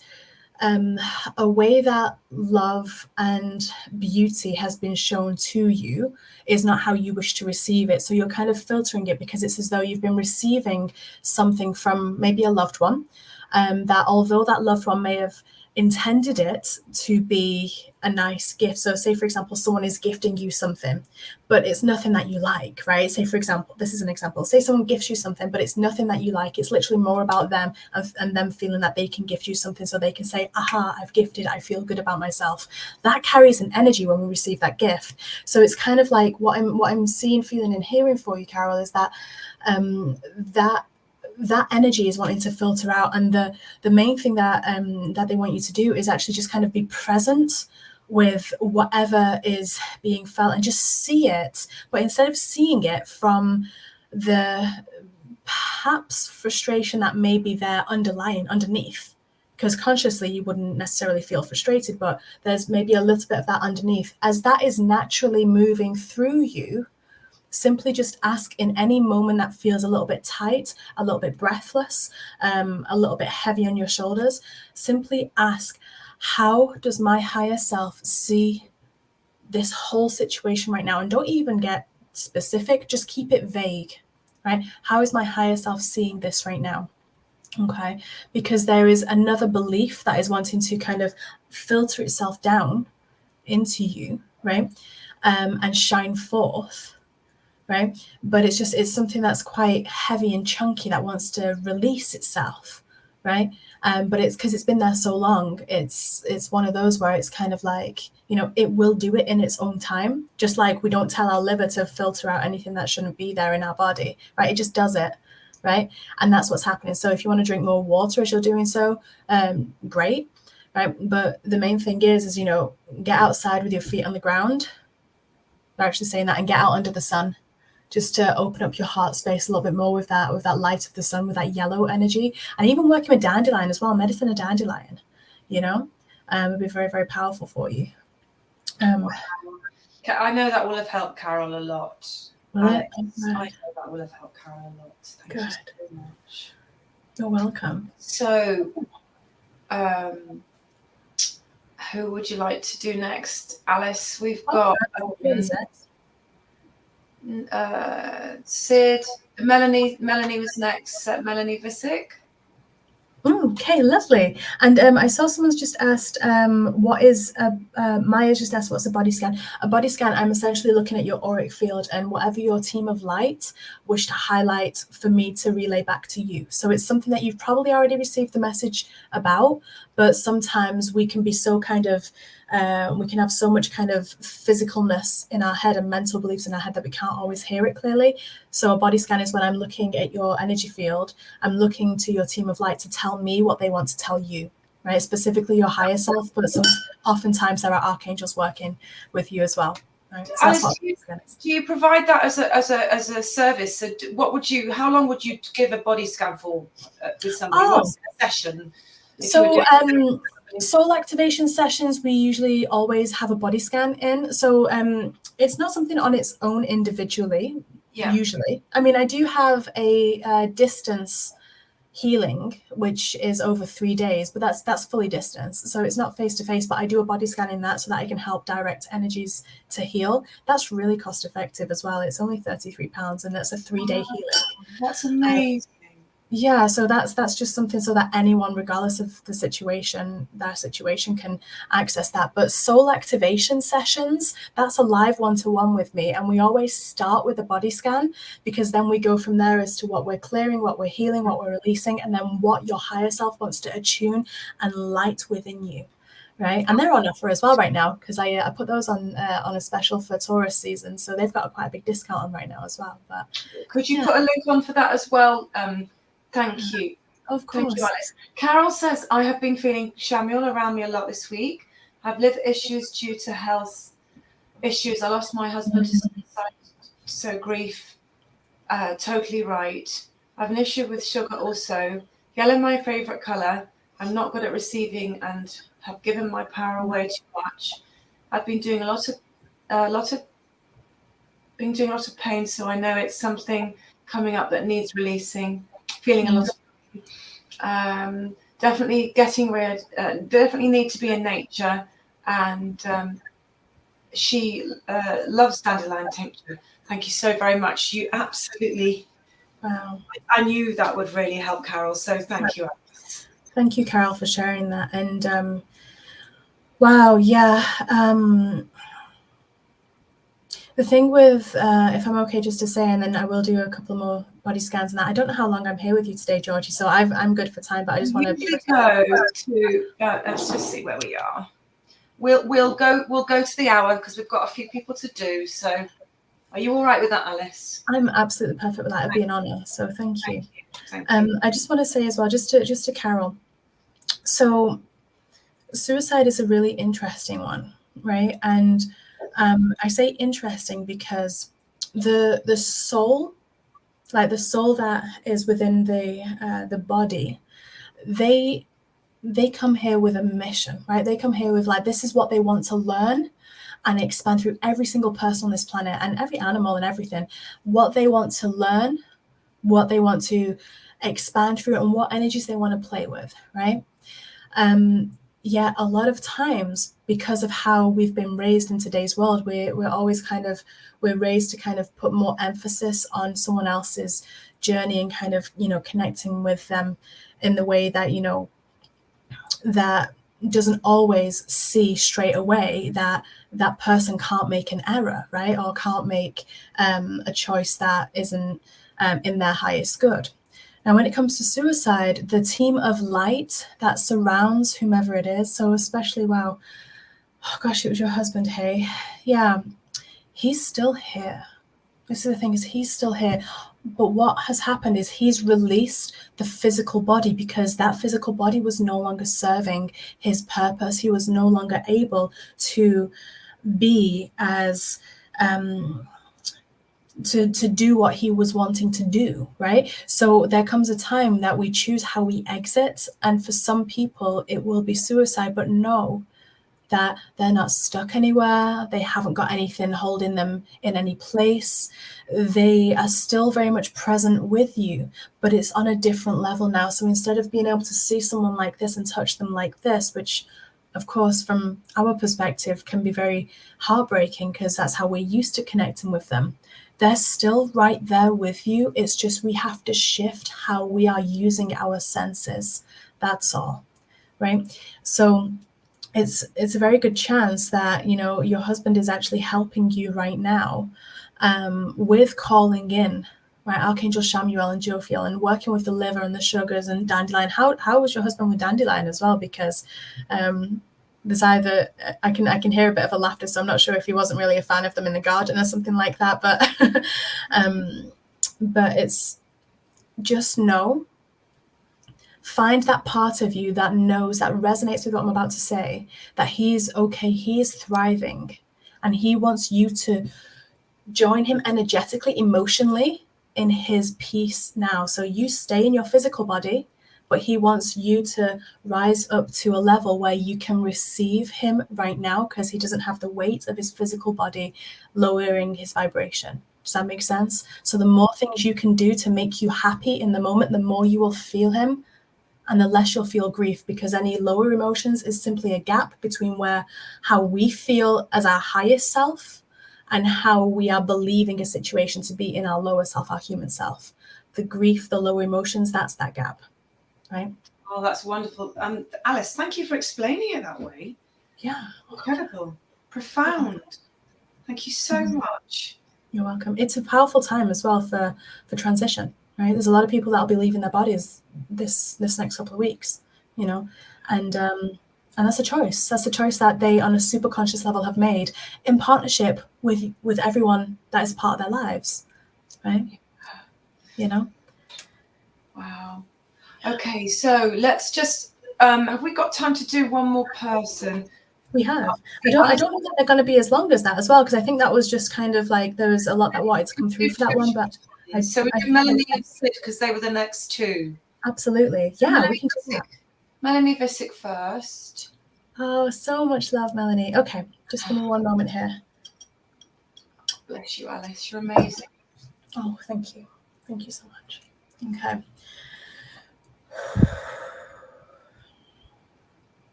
love and beauty has been shown to you is not how you wish to receive it. So you're kind of filtering it, because it's as though you've been receiving something from maybe a loved one, that although that loved one may have intended it to be a nice gift. So say, for example, someone is gifting you something, but it's nothing that you like, right? Say, for example, this is an example. Say someone gifts you something, but it's nothing that you like. It's literally more about them and them feeling that they can gift you something so they can say, aha, I've gifted, I feel good about myself. That carries an energy when we receive that gift. So it's kind of like what I'm seeing, feeling and hearing for you, Carol, is that that energy is wanting to filter out. And the main thing that they want you to do is actually just kind of be present with whatever is being felt and just see it. But instead of seeing it from the perhaps frustration that may be there underneath, because consciously you wouldn't necessarily feel frustrated, but there's maybe a little bit of that underneath. As that is naturally moving through you, simply just ask in any moment that feels a little bit tight, a little bit breathless, a little bit heavy on your shoulders. Simply ask, how does my higher self see this whole situation right now? And don't even get specific, just keep it vague, right? How is my higher self seeing this right now? Okay, because there is another belief that is wanting to kind of filter itself down into you, right? And shine forth. Right, but it's something that's quite heavy and chunky that wants to release itself, right? But it's because it's been there so long. It's one of those where it's kind of like, you know, it will do it in its own time. Just like we don't tell our liver to filter out anything that shouldn't be there in our body, right? It just does it, right? And that's what's happening. So if you want to drink more water as you're doing so, great, right? But the main thing is you know, get outside with your feet on the ground. They're actually saying that, and get out under the sun, just to open up your heart space a little bit more with that light of the sun, with that yellow energy. And even working with dandelion as well, medicine of dandelion, you know, would be very, very powerful for you. I know that will have helped Carol a lot. I know that will have helped Carol a lot. Thank you so much. You're welcome. So, who would you like to do next, Alice? We've got Sid, Melanie was next. Melanie Visick. Okay, lovely. And I saw someone's just asked, Maya's just asked, what's a body scan? A body scan, I'm essentially looking at your auric field and whatever your team of light wish to highlight for me to relay back to you. So it's something that you've probably already received the message about, but sometimes we can be so kind of, we can have so much kind of physicalness in our head and mental beliefs in our head that we can't always hear it clearly. So a body scan is when I'm looking at your energy field, I'm looking to your team of light to tell me what they want to tell you, right? Specifically your higher self, but oftentimes there are archangels working with you as well. Right? So Alice, do you provide that as a service? So how long would you give a body scan for with somebody? What's a session? So soul activation sessions, we usually always have a body scan in. So it's not something on its own individually, usually. I mean, I do have a distance healing, which is over 3 days, but that's fully distance. So it's not face to face, but I do a body scan in that so that I can help direct energies to heal. That's really cost effective as well. It's only £33 and that's a 3-day healing. That's amazing. Yeah, so that's just something so that anyone, regardless of the situation, their situation, can access that. But soul activation sessions, that's a live one-to-one with me. And we always start with a body scan, because then we go from there as to what we're clearing, what we're healing, what we're releasing, and then what your higher self wants to attune and light within you. Right, and they're on offer as well right now, because I put those on a special for Taurus season, so they've got quite a big discount on right now as well. But could you put a link on for that as well? Thank you. Of course. Thank you, Alice. Carol says, I have been feeling Shamuel around me a lot this week. I have liver issues due to health issues. I lost my husband to suicide, so grief. Totally right. I have an issue with sugar also. Yellow, my favourite colour. I'm not good at receiving and have given my power away too much. I've been doing a lot of pain, so I know it's something coming up that needs releasing. Feeling a lot of definitely getting rid. Definitely need to be in nature, and she loves dandelion tincture. Thank you so very much. You absolutely. Wow. I knew that would really help, Carol. So thank you. Thank you, Carol, for sharing that. And wow, yeah. The thing with, if I'm okay just to say, and then I will do a couple more body scans and that. I don't know how long I'm here with you today, Georgie, so I'm good for time, but I just want to go to. Let's just see where we are. We'll go to the hour because we've got a few people to do. So, are you all right with that, Alice? I'm absolutely perfect with that. It'd be an honour. So thank you. Thank you. I just want to say as well, just to Carol. So, suicide is a really interesting one, right? And I say interesting because the soul, like the soul that is within the body, they come here with a mission, right? They come here with like, this is what they want to learn and expand through every single person on this planet and every animal and everything, what they want to learn, what they want to expand through, and what energies they want to play with, right? Yeah, a lot of times, because of how we've been raised in today's world, we're always we're raised to kind of put more emphasis on someone else's journey and kind of, connecting with them in the way that, that doesn't always see straight away that that person can't make an error, right? Or can't make a choice that isn't in their highest good. Now, when it comes to suicide, the team of light that surrounds whomever it is, so especially, wow, oh gosh, it was your husband, hey, yeah, he's still here. This is the thing, is he's still here. But what has happened is he's released the physical body because that physical body was no longer serving his purpose. He was no longer able to be as to do what he was wanting to do, right? So there comes a time that we choose how we exit, and for some people it will be suicide, but know that they're not stuck anywhere. They haven't got anything holding them in any place. They are still very much present with you, but it's on a different level now. So instead of being able to see someone like this and touch them like this, which of course from our perspective can be very heartbreaking because that's how we're used to connecting with them, they're still right there with you. It's just we have to shift how we are using our senses. That's all, right? So it's a very good chance that, your husband is actually helping you right now with calling in, right? Archangel Chamuel and Jophiel, and working with the liver and the sugars and dandelion. How was your husband with dandelion as well? Because there's either I can hear a bit of a laughter, so I'm not sure if he wasn't really a fan of them in the garden or something like that. But it's just know. Find that part of you that knows, that resonates with what I'm about to say, that he's okay, he is thriving, and he wants you to join him energetically, emotionally in his peace now. So you stay in your physical body, but he wants you to rise up to a level where you can receive him right now because he doesn't have the weight of his physical body lowering his vibration. Does that make sense? So the more things you can do to make you happy in the moment, the more you will feel him, and the less you'll feel grief, because any lower emotions is simply a gap between how we feel as our highest self and how we are believing a situation to be in our lower self, our human self. the grief, the low emotions, that's that gap, right? Oh, that's wonderful. Alice, thank you for explaining it that way. Yeah. Incredible. Profound. Thank you so much. You're welcome. It's a powerful time as well for transition, right? There's a lot of people that'll be leaving their bodies this next couple of weeks, you know, and that's a choice. That's a choice that they, on a super conscious level, have made in partnership with everyone that is part of their lives, right? You know. Wow. Okay, so let's just have we got time to do one more person? We have. I don't know that they're going to be as long as that as well, because I think that was just kind of like there was a lot that wanted to come through for that one. But so we do Melanie and Sid because they were the next two. Absolutely, yeah, we can do that. Melanie Visick first. Oh, so much love, Melanie. Okay, just give me one moment here. Bless you, Alice. You're amazing. Oh, thank you. Thank you so much. Okay.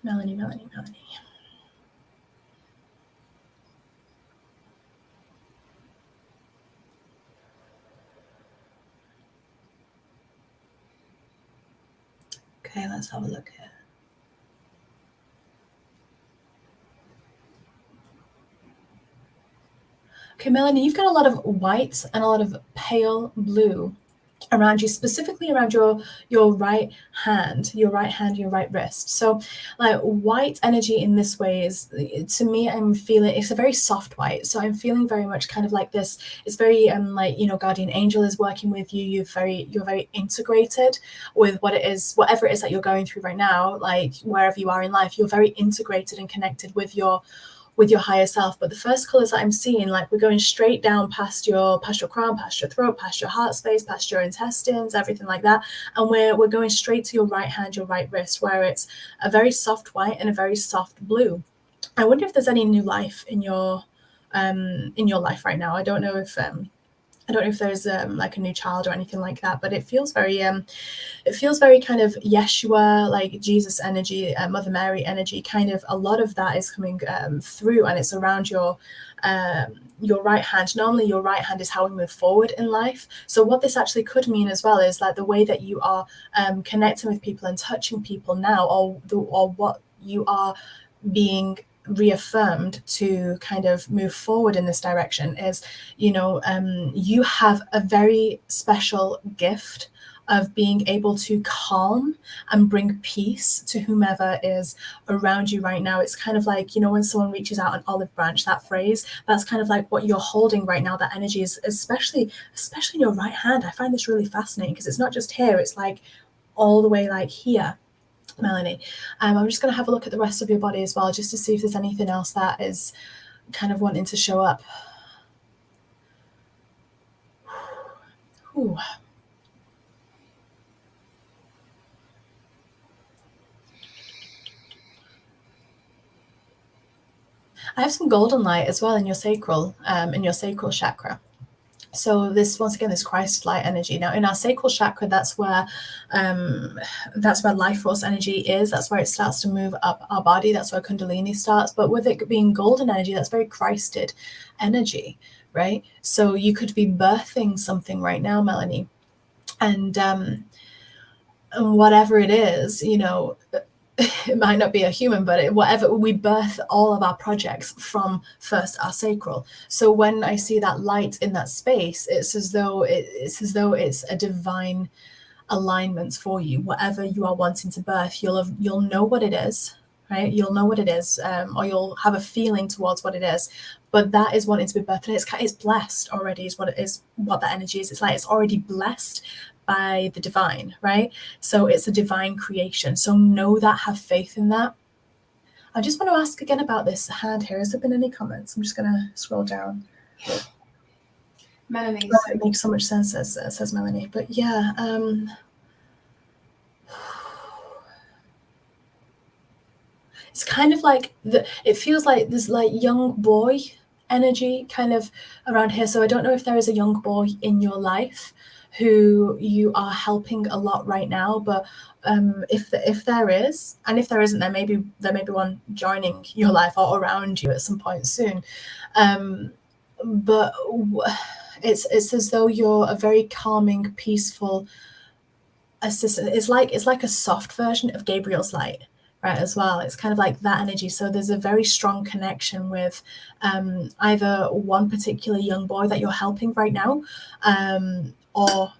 Melanie. Okay, let's have a look here. Okay, Melanie, you've got a lot of white and a lot of pale blue around you, specifically around your right hand, your right wrist. So like white energy in this way is, to me, I'm feeling it's a very soft white. So I'm feeling very much kind of like this. It's very like, you know, guardian angel is working with you. You're very integrated with what it is, whatever it is that you're going through right now, like wherever you are in life, you're very integrated and connected with your higher self. But the first colors that I'm seeing, like we're going straight down past your crown, past your throat, past your heart space, past your intestines, everything like that. And we're going straight to your right hand, your right wrist, where it's a very soft white and a very soft blue. I wonder if there's any new life in your life right now. I don't know if there's like a new child or anything like that, but it feels very kind of Yeshua, like Jesus energy, Mother Mary energy. Kind of a lot of that is coming through, and it's around your right hand. Normally, your right hand is how we move forward in life. So what this actually could mean as well is like the way that you are connecting with people and touching people now, or what you are being reaffirmed to kind of move forward in this direction is, you know, you have a very special gift of being able to calm and bring peace to whomever is around you right now. It's kind of like, you know, when someone reaches out an olive branch, that phrase, that's kind of like what you're holding right now. That energy is especially in your right hand. I find this really fascinating because it's not just here, it's like all the way like here. Melanie, I'm just going to have a look at the rest of your body as well, just to see if there's anything else that is kind of wanting to show up. Ooh. I have some golden light as well in your sacral chakra. So this, once again, this Christ light energy. Now in our sacral chakra, that's where life force energy is. That's where it starts to move up our body. That's where Kundalini starts. But with it being golden energy, that's very Christed energy, right? So you could be birthing something right now, Melanie, and whatever it is, you know, it might not be a human, but whatever, we birth all of our projects from first our sacral. So when I see that light in that space, it's as though it's a divine alignment for you. Whatever you are wanting to birth, you'll know what it is, right? You'll know what it is, or you'll have a feeling towards what it is. But that is wanting to be birthed. It's blessed already. Is what it is. What that energy is. It's like it's already blessed by the divine, right? So it's a divine creation. So know that, have faith in that. I just want to ask again about this hand here. Has there been any comments? I'm just going to scroll down. Melanie, it makes so much sense, says Melanie. But yeah, it's kind of like it feels like this like young boy energy kind of around here. So I don't know if there is a young boy in your life who you are helping a lot right now, but if there is, and if there isn't, there may be one joining your life or around you at some point soon. But It's as though you're a very calming, peaceful assistant. It's like a soft version of Gabriel's light, right? As well, it's kind of like that energy. So there's a very strong connection with either one particular young boy that you're helping right now, or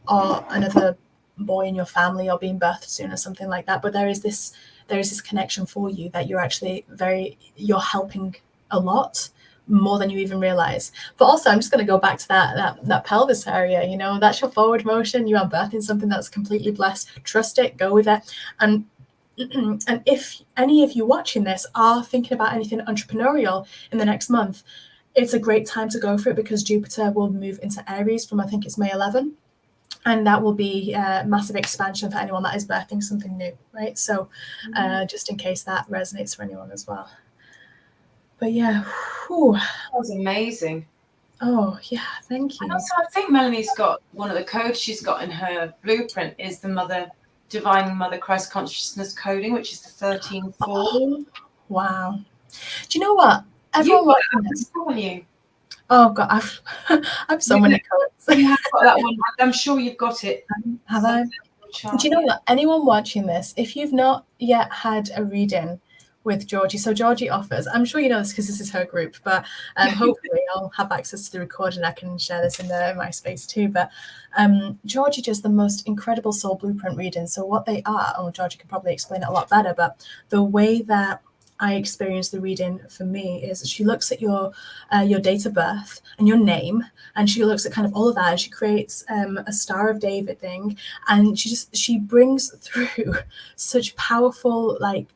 another boy in your family, or being birthed soon, or something like that. But there is this connection for you that you're helping a lot more than you even realize. But also, I'm just going to go back to that pelvis area. You know, that's your forward motion. You are birthing something that's completely blessed. Trust it, go with it. And and if any of you watching this are thinking about anything entrepreneurial in the next month, it's a great time to go for it, because Jupiter will move into Aries from, I think it's May 11. And that will be a massive expansion for anyone that is birthing something new, right? So just in case that resonates for anyone as well. But yeah, whew. That was amazing. Oh yeah, thank you. And also, I think Melanie's got one of the codes she's got in her blueprint is the Divine Mother Christ Consciousness coding, which is the 13-4. Oh, wow. Do you know what? Everyone watching this, haven't you? Oh God, I've so many codes. You have got that one. I'm sure you've got it. Have I? Do you know what? Anyone watching this, if you've not yet had a reading with Georgie, so Georgie offers, I'm sure you know this because this is her group, but hopefully I'll have access to the recording. I can share this in my space too. But Georgie does the most incredible soul blueprint readings. So what they are, Georgie can probably explain it a lot better, but the way that I experience the reading for me is she looks at your date of birth and your name, and she looks at kind of all of that, and she creates a Star of David thing, and she brings through such powerful like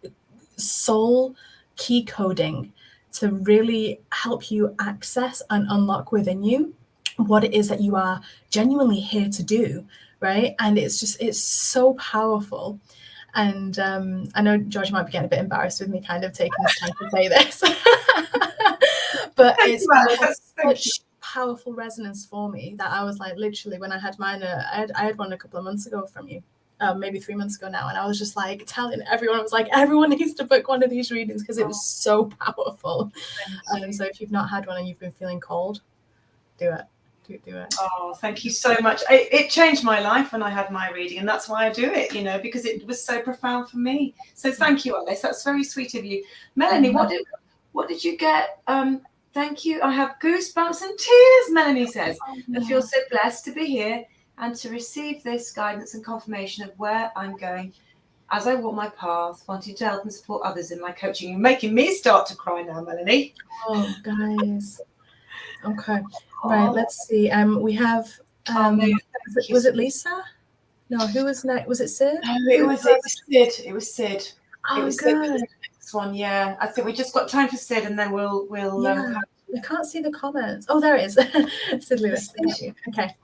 soul key coding to really help you access and unlock within you what it is that you are genuinely here to do, right? And it's so powerful. And I know George might be getting a bit embarrassed with me kind of taking this time to say this, but it's such powerful resonance for me that I was like, literally, when I had mine, I had one a couple of months ago from you, maybe 3 months ago now, and I was just like telling everyone, I was like, everyone needs to book one of these readings because it was so powerful. So if you've not had one and you've been feeling cold, do it. Do it. Oh, thank you so much. It changed my life when I had my reading, and that's why I do it, because it was so profound for me. So thank you, Alice. That's very sweet of you. Melanie, what did you get? Thank you. I have goosebumps and tears, Melanie says. I feel so blessed to be here and to receive this guidance and confirmation of where I'm going as I walk my path, wanting to help and support others in my coaching. You're making me start to cry now, Melanie. Oh, guys. Okay. Right, let's see. We have was it Lisa? No, who was next? Was it Sid? No, it was Sid. It was Sid. Oh, it was good. Sid. The next one, yeah. I think we just got time for Sid, and then we'll. Yeah, I can't see the comments. Oh, there it is. Sid Lewis. Thank you. Okay.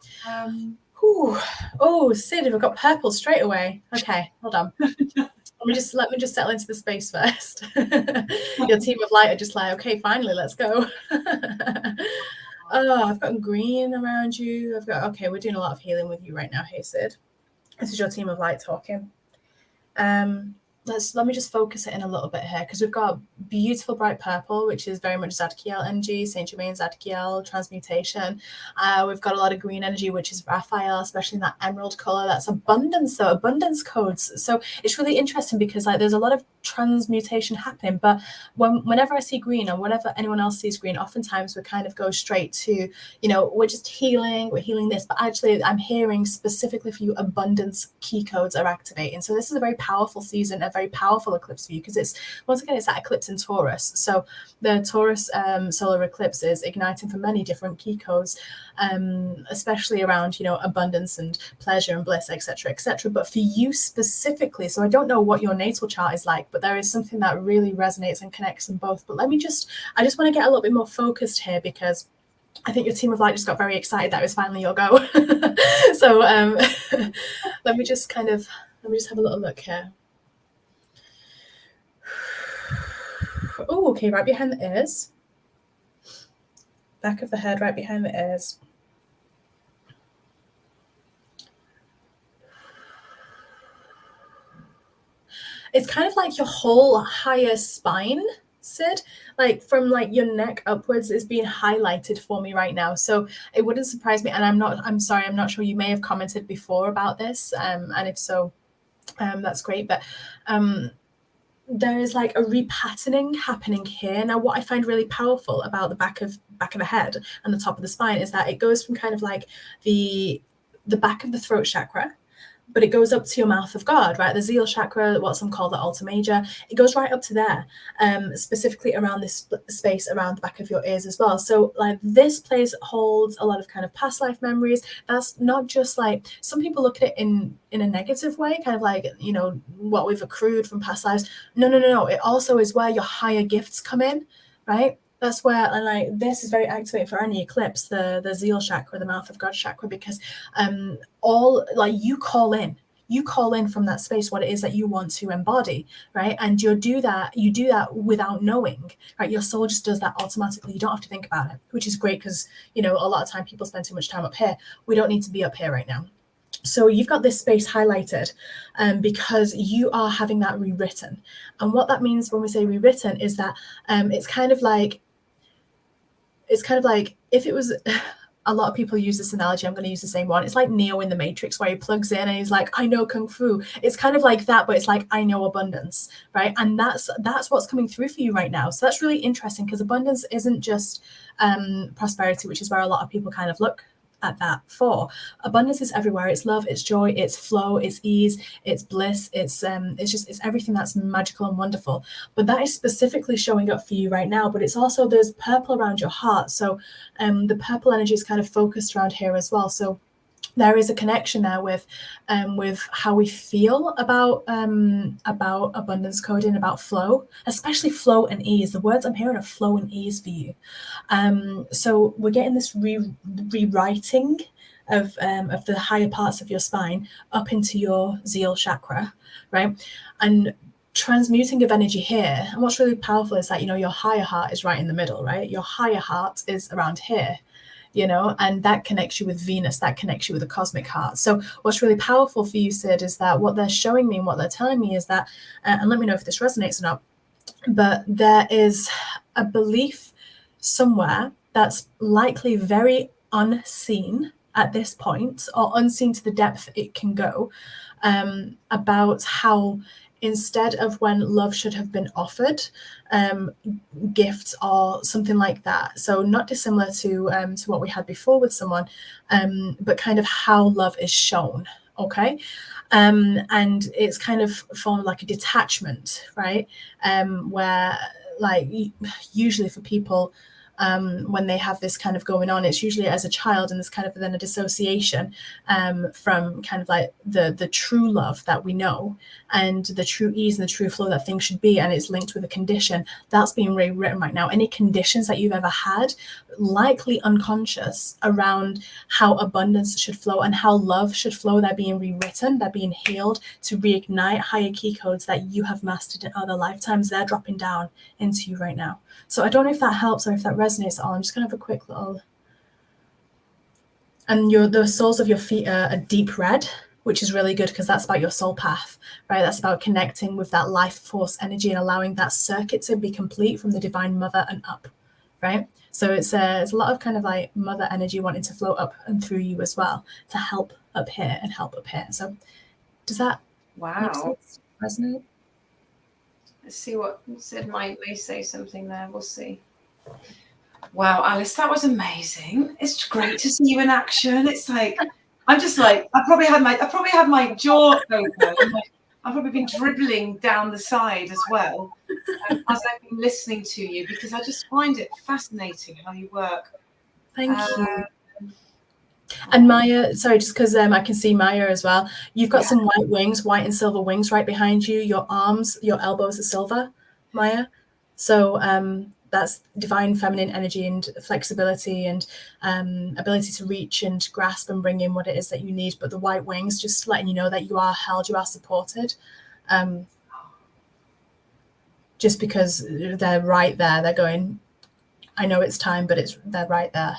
Oh, Sid, we've got purple straight away. Okay, hold on. Let me just settle into the space first. Your team of light are just like, okay, finally, let's go. Oh, I've got green around you. Okay, we're doing a lot of healing with you right now. Hey, Sid. This is your team of light talking. Let me just focus it in a little bit here, because we've got beautiful bright purple, which is very much Zadkiel energy, Saint Germain Zadkiel, transmutation. We've got a lot of green energy, which is Raphael, especially in that emerald color. That's abundance, though, abundance codes. So it's really interesting because there's a lot of transmutation happening, but whenever I see green, or whenever anyone else sees green, oftentimes we kind of go straight to, we're just healing, we're healing this, but actually I'm hearing specifically for you, abundance key codes are activating. So this is a very powerful season, a very powerful eclipse for you, because it's that eclipse in Taurus. So the Taurus solar eclipse is igniting for many different key codes, especially around abundance and pleasure and bliss, etc., etc. But for you specifically, so I don't know what your natal chart is like, but there is something that really resonates and connects them both. But I just want to get a little bit more focused here, because I think your team of light just got very excited that it was finally your go. So let me just have a little look here. Oh, okay, right behind the ears. Back of the head, right behind the ears. It's kind of like your whole higher spine, Sid, like from like your neck upwards is being highlighted for me right now. So it wouldn't surprise me. And I'm sorry, I'm not sure, you may have commented before about this. And if so, that's great. But there is like a repatterning happening here. Now, what I find really powerful about the back of the head and the top of the spine is that it goes from kind of like the back of the throat chakra, but it goes up to your mouth of God, right? The Zeal chakra, what some call the Alta Major, it goes right up to there, specifically around this space around the back of your ears as well. So like this place holds a lot of kind of past life memories. That's not just like, some people look at it in a negative way, kind of like, you know, what we've accrued from past lives. No. It also is where your higher gifts come in, right? That's where, and like this is very activated for any eclipse, the Zeal chakra, the mouth of God chakra, because all like you call in from that space what it is that you want to embody, right? And you do that without knowing, right? Your soul just does that automatically. You don't have to think about it, which is great, because you know, a lot of time people spend too much time up here. We don't need to be up here right now. So you've got this space highlighted because you are having that rewritten. And what that means when we say rewritten is that it's kind of like if it was a lot of people use this analogy, I'm going to use the same one. It's like Neo in the Matrix, where he plugs in and he's like, I know Kung Fu. It's kind of like that, but it's like, I know abundance, right? And that's what's coming through for you right now. So that's really interesting, because abundance isn't just prosperity, which is where a lot of people kind of look at that for. Abundance is everywhere. It's love, it's joy, it's flow, it's ease, it's bliss, it's everything that's magical and wonderful. But that is specifically showing up for you right now. But it's also, there's purple around your heart, so the purple energy is kind of focused around here as well. So there is a connection there with how we feel about abundance coding, about flow, especially flow and ease. The words I'm hearing are flow and ease for you. So we're getting this rewriting of the higher parts of your spine up into your Zeal chakra, right? And transmuting of energy here. And what's really powerful is that, you know, your higher heart is right in the middle, right? Your higher heart is around here, you know, and that connects you with Venus, that connects you with the cosmic heart. So what's really powerful for you, Sid, is that what they're showing me and what they're telling me is that, and let me know if this resonates or not, but there is a belief somewhere that's likely very unseen at this point, or unseen to the depth it can go, about how instead of when love should have been offered, gifts or something like that. So not dissimilar to what we had before with someone, but kind of how love is shown. Okay. And it's kind of formed like a detachment, right? Where like usually for people, when they have this kind of going on, it's usually as a child, and there's kind of then a dissociation from kind of like the true love that we know, and the true ease and the true flow that things should be, and it's linked with a condition that's being rewritten right now. Any conditions that you've ever had, likely unconscious, around how abundance should flow and how love should flow, they're being rewritten, they're being healed to reignite higher key codes that you have mastered in other lifetimes. They're dropping down into you right now. So I don't know if that helps or if that resonates at all. I'm just going to have a quick little... And the soles of your feet are deep red, which is really good, because that's about your soul path, right? That's about connecting with that life force energy and allowing that circuit to be complete from the divine mother and up, right? So it's a lot of kind of like mother energy wanting to flow up and through you as well, to help up here and help up here. So does that resonate? Let's see what Sid may say something there. We'll see. Wow, Alice, that was amazing. It's great to see you in action. It's like, I'm just like, I probably had my jaw open. I've probably been dribbling down the side as well, as I've been listening to you, because I just find it fascinating how you work. Thank you. And Maya, sorry, just because I can see Maya as well. You've got some white wings, white and silver wings right behind you. Your arms, your elbows are silver, Maya. So that's divine feminine energy and flexibility and ability to reach and grasp and bring in what it is that you need. But the white wings, just letting you know that you are held, you are supported. Just because they're right there. They're going, I know it's time, but they're right there.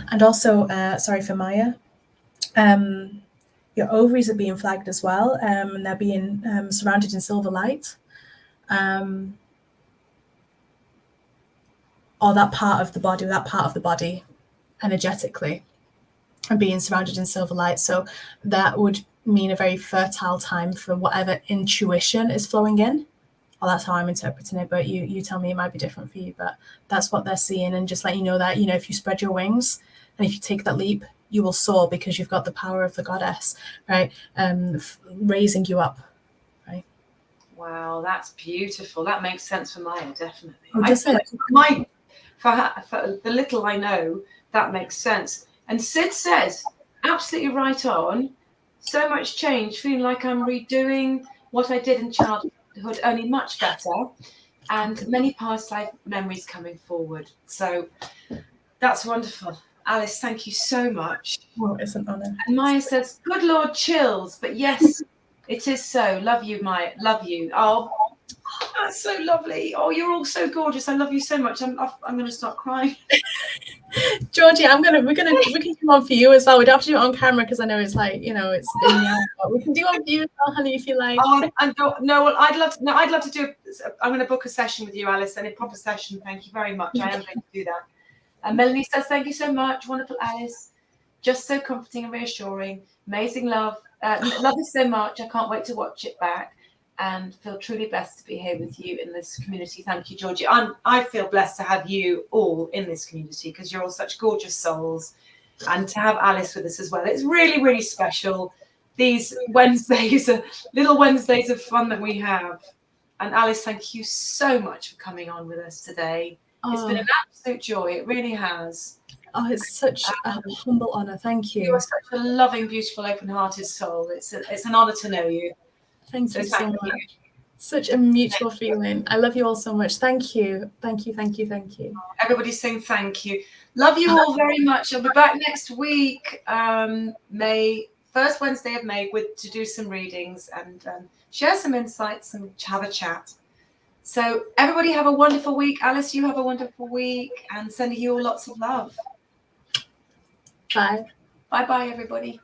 And also, sorry for Maya, Your ovaries are being flagged as well, and they're being surrounded in silver light. Or that part of the body energetically and being surrounded in silver light. So that would mean a very fertile time for whatever intuition is flowing in. Well, that's how I'm interpreting it, but you tell me, it might be different for you, but that's what they're seeing. And just let you know that, if you spread your wings and if you take that leap, you will soar because you've got the power of the goddess, right? Raising you up, right? Wow, that's beautiful. That makes sense for Maya, definitely. Oh, does it? For the little I know, that makes sense. And Sid says, absolutely right on. So much change, feeling like I'm redoing what I did in childhood, only much better, and many past life memories coming forward. So that's wonderful. Alice, thank you so much. Well, it's an honor. And Maya says, good Lord, chills. But yes, it is so. Love you, Maya. Love you. Oh, that's so lovely. Oh, you're all so gorgeous. I love you so much. I'm going to start crying. Georgie, we can do one for you as well. We don't have to do it on camera because I know it's like, it's in the air, but we can do one for you as well, honey, if you like. Well, I'd love to do. I'm going to book a session with you, Alice, and a proper session. Thank you very much. I am going to do that. And Melanie says, thank you so much. Wonderful, Alice. Just so comforting and reassuring. Amazing love. Love you so much. I can't wait to watch it back and feel truly blessed to be here with you in this community. Thank you, Georgie. I feel blessed to have you all in this community because you're all such gorgeous souls. And to have Alice with us as well. It's really, really special. These Wednesdays, little Wednesdays of fun that we have. And Alice, thank you so much for coming on with us today. It's been an absolute joy. It really has. Oh, it's such a humble honor. Thank you. You are such a loving, beautiful, open-hearted soul. It's an honor to know you. Thank you so much. Such a mutual feeling. I love you all so much. Thank you. Thank you. Thank you. Thank you. Everybody's saying thank you. Love you all very much. I'll be back next week, first Wednesday of May, to do some readings and share some insights and have a chat. So everybody have a wonderful week. Alice, you have a wonderful week, and sending you all lots of love. Bye. Bye-bye, everybody.